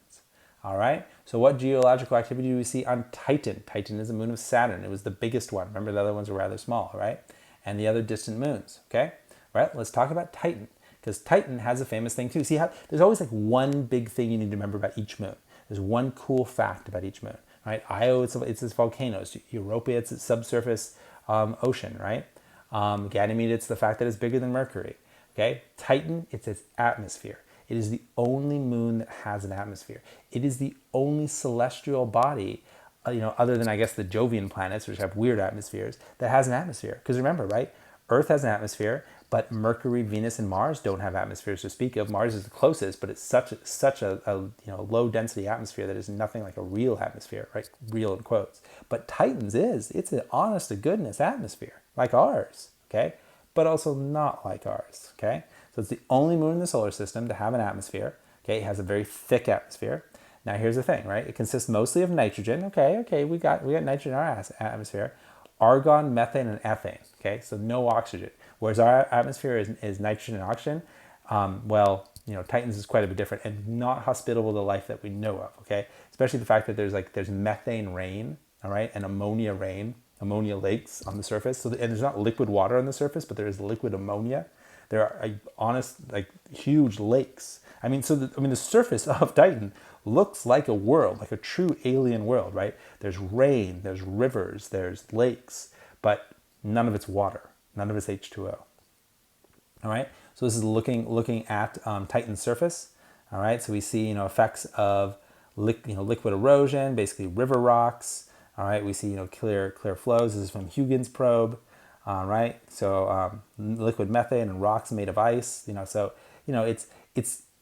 All right, so what geological activity do we see on Titan? Titan is a moon of Saturn. It was the biggest one. Remember, the other ones were rather small, right? And the other distant moons, okay? All right, let's talk about Titan, because Titan has a famous thing too. See how there's always like one big thing you need to remember about each moon. There's one cool fact about each moon, right? Io, it's its volcanoes. Europa, it's its subsurface ocean, right? Ganymede, it's the fact that it's bigger than Mercury, okay? Titan, it's its atmosphere. It is the only moon that has an atmosphere. It is the only celestial body, other than I guess the Jovian planets, which have weird atmospheres, that has an atmosphere. Because remember, right? Earth has an atmosphere, but Mercury, Venus, and Mars don't have atmospheres to speak of. Mars is the closest, but it's such a low density atmosphere that is nothing like a real atmosphere, right? Real in quotes. But Titan's it's an honest to goodness atmosphere, like ours, okay? But also not like ours, okay? So it's the only moon in the solar system to have an atmosphere. Okay, it has a very thick atmosphere. Now here's the thing, right? It consists mostly of nitrogen. Okay, we got nitrogen in our atmosphere. Argon, methane, and ethane. Okay, so no oxygen. Whereas our atmosphere is nitrogen and oxygen. Titan's is quite a bit different and not hospitable to life that we know of. Okay, especially the fact that there's methane rain, all right, and ammonia rain, ammonia lakes on the surface. And there's not liquid water on the surface, but there is liquid ammonia. There are huge lakes. The surface of Titan looks like a world, like a true alien world, right? There's rain, there's rivers, there's lakes, but none of it's water, none of it's H2O. All right. So this is looking at Titan's surface. All right. So we see effects of liquid erosion, basically river rocks. All right. We see clear flows. This is from Huygens probe. Right, so liquid methane and rocks made of ice.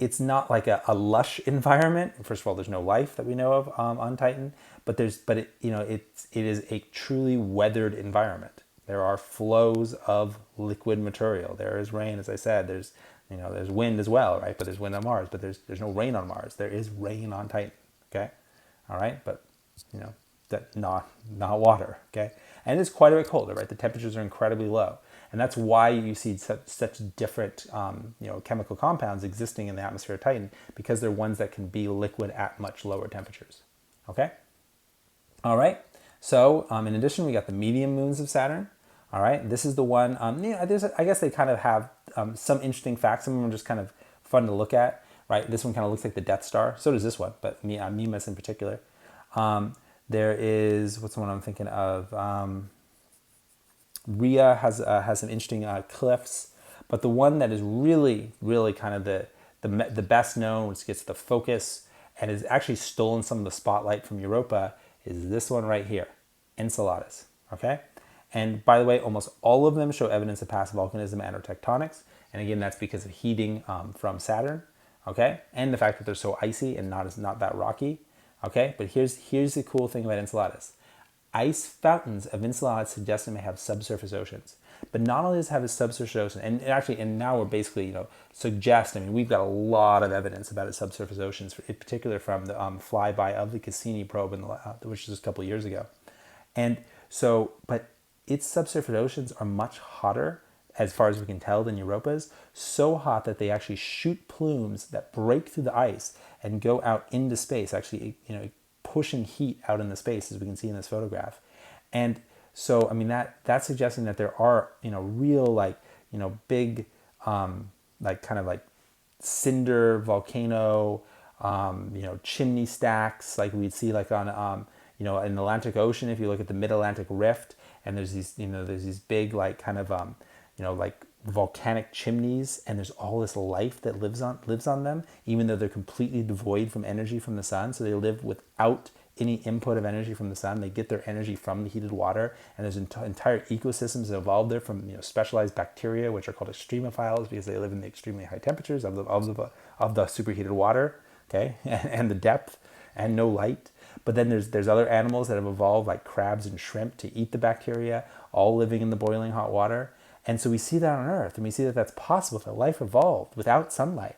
It's not like a lush environment. First of all, there's no life that we know of on Titan, but it is a truly weathered environment. There are flows of liquid material. There is rain, as I said. There's wind as well, right? But there's wind on Mars, but there's no rain on Mars. There is rain on Titan. Okay, all right, but that not water. Okay. And it's quite a bit colder, right? The temperatures are incredibly low. And that's why you see such different chemical compounds existing in the atmosphere of Titan, because they're ones that can be liquid at much lower temperatures. Okay? All right. So in addition, we got the medium moons of Saturn. All right. This is the one, I guess they kind of have some interesting facts. Some of them are just kind of fun to look at, right? This one kind of looks like the Death Star. So does this one, but Mimas in particular. There is, what's the one I'm thinking of? Rhea has some interesting cliffs, but the one that is really, really kind of the best known, which gets the focus and is actually stolen some of the spotlight from Europa, is this one right here, Enceladus. Okay, and by the way, almost all of them show evidence of past volcanism and or tectonics, and again, that's because of heating from Saturn. Okay, and the fact that they're so icy and not that rocky. Okay, but here's the cool thing about Enceladus. Ice fountains of Enceladus suggest it may have subsurface oceans. But not only does it have a subsurface ocean, and now we're basically, suggest, we've got a lot of evidence about its subsurface oceans, in particular from the flyby of the Cassini probe, which was a couple of years ago. And so, but its subsurface oceans are much hotter, as far as we can tell, than Europa's, so hot that they actually shoot plumes that break through the ice and go out into space, actually, pushing heat out in the space, as we can see in this photograph. And so, that's suggesting that there are, real, big, cinder volcano, chimney stacks, like we'd see on, in the Atlantic Ocean, if you look at the Mid-Atlantic Rift, and there's these big, volcanic chimneys, and there's all this life that lives on them, even though they're completely devoid from energy from the sun. So they live without any input of energy from the sun. They get their energy from the heated water, and there's entire ecosystems that evolved there from specialized bacteria, which are called extremophiles, because they live in the extremely high temperatures of the superheated water, okay, and the depth and no light. But then there's other animals that have evolved, like crabs and shrimp, to eat the bacteria, all living in the boiling hot water. And so we see that on Earth, and we see that that's possible, that life evolved without sunlight.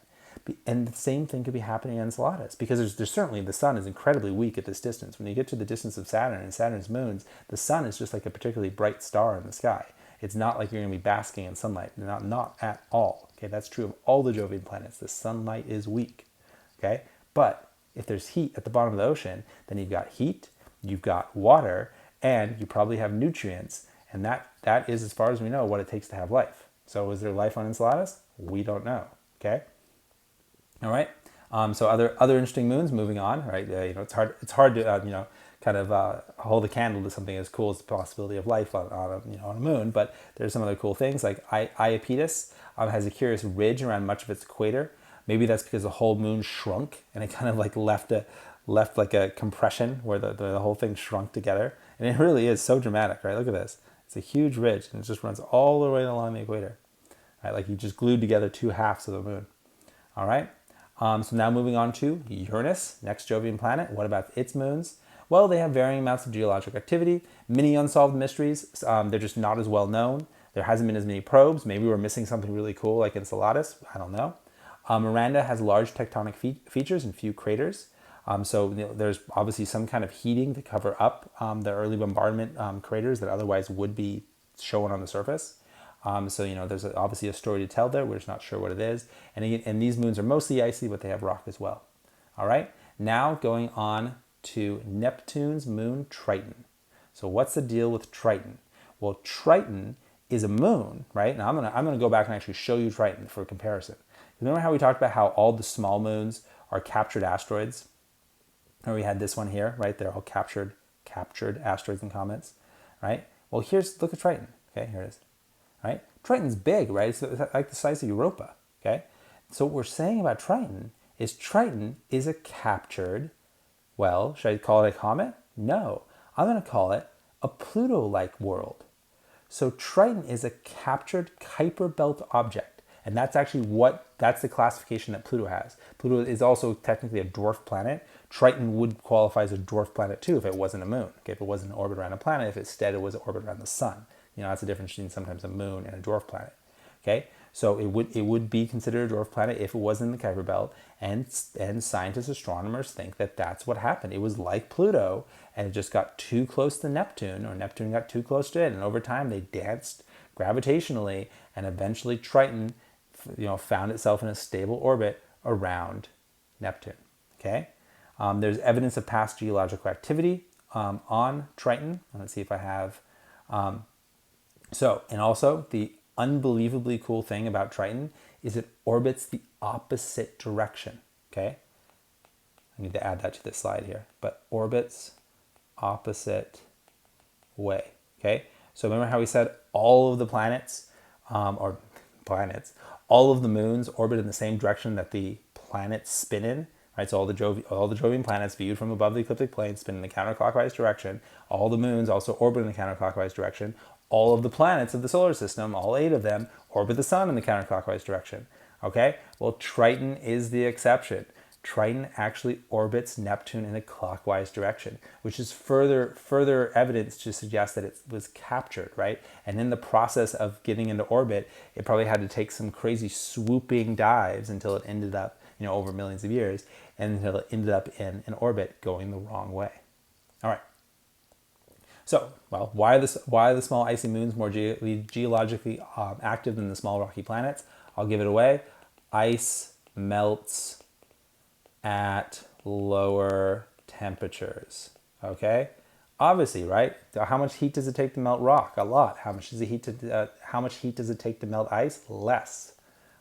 And the same thing could be happening in Enceladus, because there's certainly, the sun is incredibly weak at this distance. When you get to the distance of Saturn and Saturn's moons, the sun is just like a particularly bright star in the sky. It's not like you're going to be basking in sunlight. Not at all. Okay, that's true of all the Jovian planets. The sunlight is weak. Okay, but if there's heat at the bottom of the ocean, then you've got heat, you've got water, and you probably have nutrients. And that is, as far as we know, what it takes to have life. So is there life on Enceladus? We don't know. Okay. All right. So other interesting moons. Moving on. Right. It's hard to kind of hold a candle to something as cool as the possibility of life on a moon. But there's some other cool things like Iapetus has a curious ridge around much of its equator. Maybe that's because the whole moon shrunk and it kind of like left like a compression where the whole thing shrunk together. And it really is so dramatic, right? Look at this. It's a huge ridge and it just runs all the way along the equator. Right? Like you just glued together two halves of the moon. All right. So now moving on to Uranus, next Jovian planet. What about its moons? Well, they have varying amounts of geological activity, many unsolved mysteries. They're just not as well known. There hasn't been as many probes. Maybe we're missing something really cool like Enceladus. I don't know. Miranda has large tectonic features and few craters. So there's obviously some kind of heating to cover up the early bombardment craters that otherwise would be shown on the surface. So there's obviously a story to tell there. We're just not sure what it is. And these moons are mostly icy, but they have rock as well. All right. Now going on to Neptune's moon Triton. So what's the deal with Triton? Well, Triton is a moon, right? Now I'm gonna go back and actually show you Triton for comparison. Remember how we talked about how all the small moons are captured asteroids? Or we had this one here, right? They're all captured asteroids and comets, right? Well, look at Triton. Okay, here it is. Right? Triton's big, right? It's like the size of Europa, okay? So what we're saying about Triton is a captured, well, should I call it a comet? No, I'm going to call it a Pluto-like world. So Triton is a captured Kuiper belt object, and that's actually that's the classification that Pluto has. Pluto is also technically a dwarf planet. Triton would qualify as a dwarf planet too if it wasn't a moon, okay? If it wasn't an orbit around a planet, if instead it was an orbit around the sun. That's the difference between sometimes a moon and a dwarf planet. Okay, so it would be considered a dwarf planet if it was in the Kuiper belt, and scientists, astronomers think that that's what happened. It was like Pluto, and it just got too close to Neptune, or Neptune got too close to it, and over time they danced gravitationally, and eventually Triton, found itself in a stable orbit around Neptune. Okay, there's evidence of past geological activity on Triton. Let's see if I have. And also the unbelievably cool thing about Triton is it orbits the opposite direction, okay? I need to add that to this slide here, but orbits opposite way, okay? So remember how we said all of the planets, all of the moons orbit in the same direction that the planets spin in, right? So all the Jovian planets viewed from above the ecliptic plane spin in the counterclockwise direction. All the moons also orbit in the counterclockwise direction. All of the planets of the solar system, all 8 of them, orbit the sun in the counterclockwise direction. Okay? Well, Triton is the exception. Triton actually orbits Neptune in a clockwise direction, which is further evidence to suggest that it was captured, right? And in the process of getting into orbit, it probably had to take some crazy swooping dives until it ended up, over millions of years, and until it ended up in an orbit going the wrong way. All right. So, well, why are the small icy moons more geologically active than the small rocky planets? I'll give it away. Ice melts at lower temperatures. Okay, obviously, right? How much heat does it take to melt rock? A lot. How much heat does it take to melt ice? Less.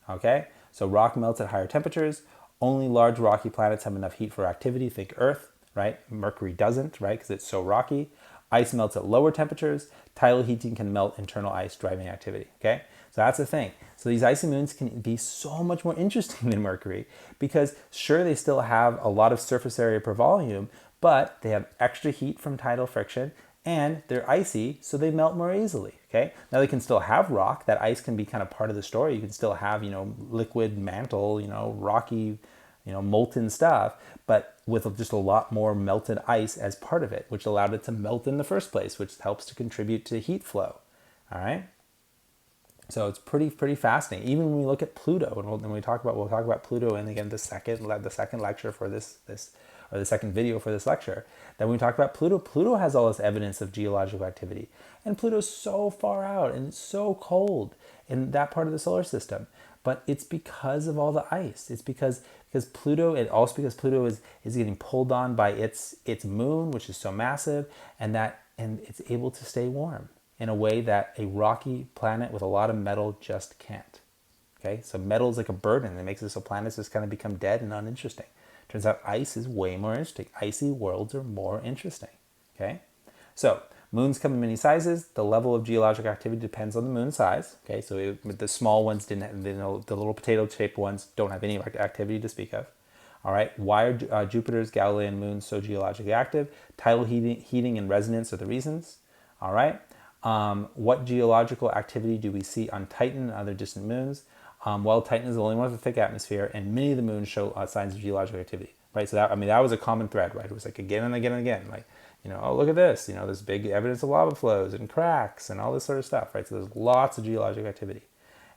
Okay, so rock melts at higher temperatures. Only large rocky planets have enough heat for activity. Think Earth, right? Mercury doesn't, right? Because it's so rocky. Ice melts at lower temperatures. Tidal heating can melt internal ice, driving activity, okay? So that's the thing. So these icy moons can be so much more interesting than Mercury because sure, they still have a lot of surface area per volume, but they have extra heat from tidal friction and they're icy, so they melt more easily, okay? Now they can still have rock. That ice can be kind of part of the story. You can still have, liquid mantle, rocky, molten stuff, but with just a lot more melted ice as part of it, which allowed it to melt in the first place, which helps to contribute to heat flow. All right. So it's pretty fascinating. Even when we look at Pluto, and we'll talk about Pluto, and again the second lecture for this or the second video for this lecture, that when we talk about Pluto, Pluto has all this evidence of geological activity. And Pluto's so far out and it's so cold in that part of the solar system. But it's because of all the ice. It's because Pluto, and also because Pluto is getting pulled on by its moon, which is so massive, and it's able to stay warm in a way that a rocky planet with a lot of metal just can't. Okay, so metal is like a burden that makes it so planets just kind of become dead and uninteresting. Turns out ice is way more interesting. Icy worlds are more interesting. Okay, so moons come in many sizes. The level of geological activity depends on the moon size. Okay, so the small ones didn't have, the little potato-shaped ones don't have any activity to speak of. All right, why are Jupiter's Galilean moons so geologically active? Tidal heating and resonance are the reasons. All right, what geological activity do we see on Titan and other distant moons? Well, Titan is the only one with a thick atmosphere, and many of the moons show signs of geological activity, right? So that was a common thread, right? It was like again and again and again, like, oh, look at this, there's big evidence of lava flows and cracks and all this sort of stuff, right? So there's lots of geological activity.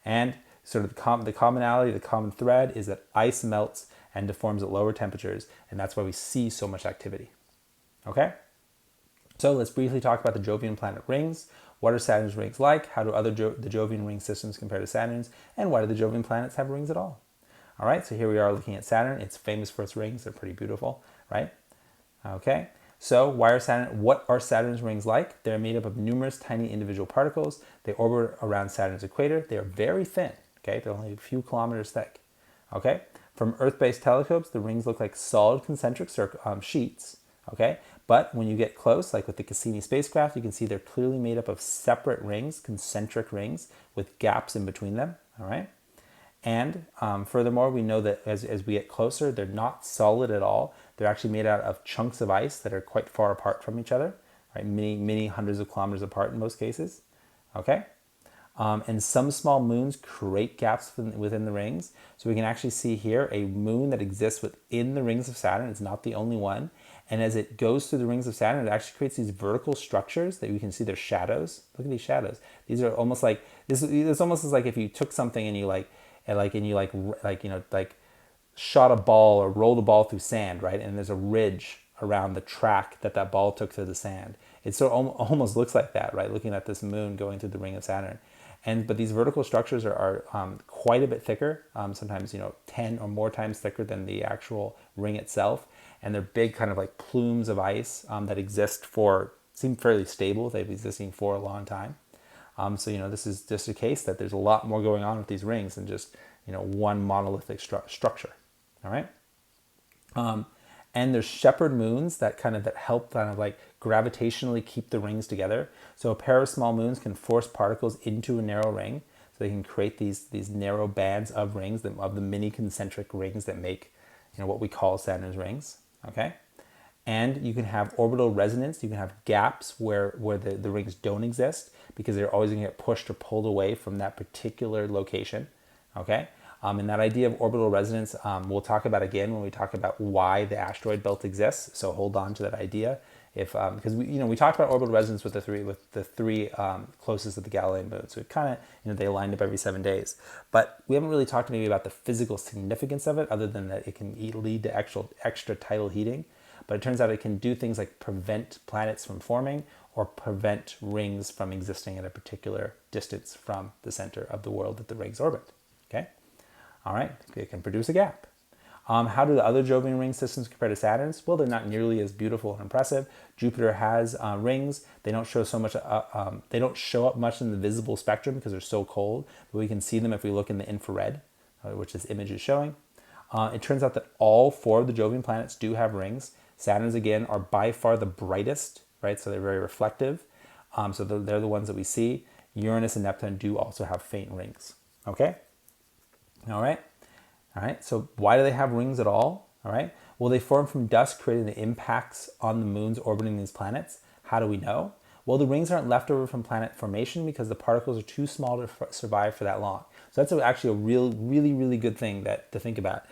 And sort of the commonality, the common thread is that ice melts and deforms at lower temperatures, and that's why we see so much activity, okay? So let's briefly talk about the Jovian planet rings. What are Saturn's rings like? How do the Jovian ring systems compare to Saturn's? And why do the Jovian planets have rings at all? All right, so here we are looking at Saturn. It's famous for its rings. They're pretty beautiful, right? Okay, so what are Saturn's rings like? They're made up of numerous tiny individual particles. They orbit around Saturn's equator. They are very thin, okay? They're only a few kilometers thick, okay? From Earth-based telescopes, the rings look like solid concentric sheets, okay? But when you get close, like with the Cassini spacecraft, you can see they're clearly made up of separate rings, concentric rings, with gaps in between them, all right? And furthermore, we know that as we get closer, they're not solid at all. They're actually made out of chunks of ice that are quite far apart from each other, right? Many hundreds of kilometers apart in most cases, okay? And some small moons create gaps within the rings. So we can actually see here a moon that exists within the rings of Saturn. It's not the only one. And as it goes through the rings of Saturn, it actually creates these vertical structures that you can see their shadows. Look at these shadows. These are almost like this. It's almost as like if you took something and you shot a ball or rolled a ball through sand, right? And there's a ridge around the track that ball took through the sand. It sort of almost looks like that, right? Looking at this moon going through the ring of Saturn. But these vertical structures are quite a bit thicker, sometimes 10 or more times thicker than the actual ring itself. And they're big kind of like plumes of ice that seem fairly stable. They've been existing for a long time. So this is just a case that there's a lot more going on with these rings than just one monolithic structure. All right. And there's shepherd moons that help gravitationally keep the rings together. So a pair of small moons can force particles into a narrow ring. So they can create these narrow bands of rings, of the mini concentric rings that make what we call Saturn's rings. Okay. And you can have orbital resonance. You can have gaps where the rings don't exist because they're always going to get pushed or pulled away from that particular location. Okay. And that idea of orbital resonance, we'll talk about again when we talk about why the asteroid belt exists. So hold on to that idea, because we talked about orbital resonance with the three closest to the Galilean moons. So it kind of they lined up every 7 days, but we haven't really talked maybe about the physical significance of it, other than that it can lead to extra tidal heating. But it turns out it can do things like prevent planets from forming or prevent rings from existing at a particular distance from the center of the world that the rings orbit. Okay. All right, it can produce a gap. How do the other Jovian ring systems compare to Saturn's? Well, they're not nearly as beautiful and impressive. Jupiter has rings. They don't show so much. They don't show up much in the visible spectrum because they're so cold. But we can see them if we look in the infrared, which this image is showing. It turns out that all 4 of the Jovian planets do have rings. Saturn's again are by far the brightest, right? So they're very reflective. So they're the ones that we see. Uranus and Neptune do also have faint rings. Okay. All right. So why do they have rings at all? All right. Well, they form from dust creating the impacts on the moons orbiting these planets. How do we know? Well, the rings aren't left over from planet formation because the particles are too small to survive for that long. So that's actually a really good thing to think about.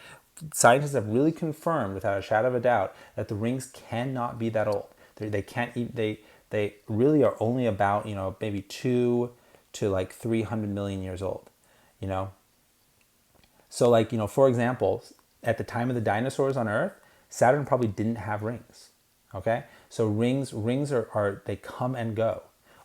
Scientists have really confirmed without a shadow of a doubt that the rings cannot be that old. They really are only about, maybe 2 to 300 million years old, So for example, at the time of the dinosaurs on Earth, Saturn probably didn't have rings. Okay, so rings are they come and go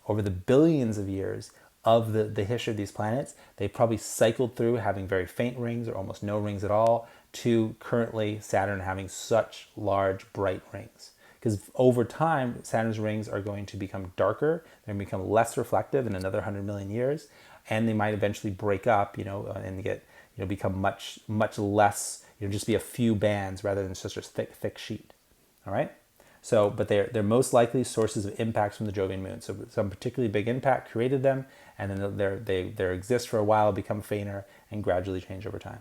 over the billions of years of the history of these planets. They probably cycled through having very faint rings or almost no rings at all to currently Saturn having such large bright rings. Because over time, Saturn's rings are going to become darker, they're going to become less reflective in another 100 million years, and they might eventually break up, and get, become much less, just be a few bands rather than such a thick sheet. All right. So, but they're most likely sources of impacts from the Jovian moon. So some particularly big impact created them, and then they exist for a while, become fainter, and gradually change over time.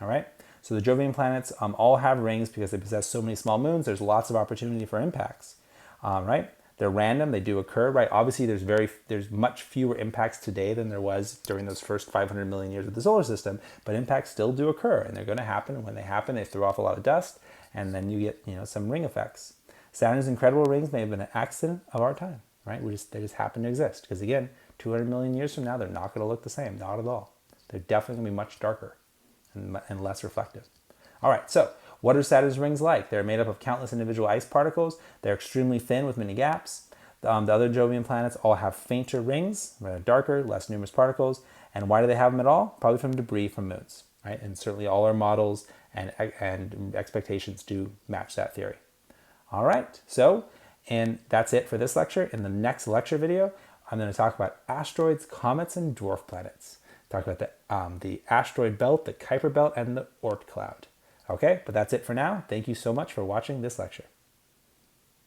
All right. So the Jovian planets all have rings because they possess so many small moons. There's lots of opportunity for impacts. Right. They're random. They do occur. Right. Obviously, there's much fewer impacts today than there was during those first 500 million years of the solar system. But impacts still do occur, and they're going to happen. When they happen, they throw off a lot of dust, and then you get some ring effects. Saturn's incredible rings may have been an accident of our time, right? They just happen to exist. Because again, 200 million years from now, they're not going to look the same, not at all. They're definitely going to be much darker and less reflective. All right, so what are Saturn's rings like? They're made up of countless individual ice particles. They're extremely thin with many gaps. The other Jovian planets all have fainter rings, rather darker, less numerous particles. And why do they have them at all? Probably from debris from moons, right? And certainly all our models and expectations do match that theory. All right, and that's it for this lecture. In the next lecture video, I'm going to talk about asteroids, comets, and dwarf planets. Talk about the asteroid belt, the Kuiper belt, and the Oort cloud. Okay, but that's it for now. Thank you so much for watching this lecture.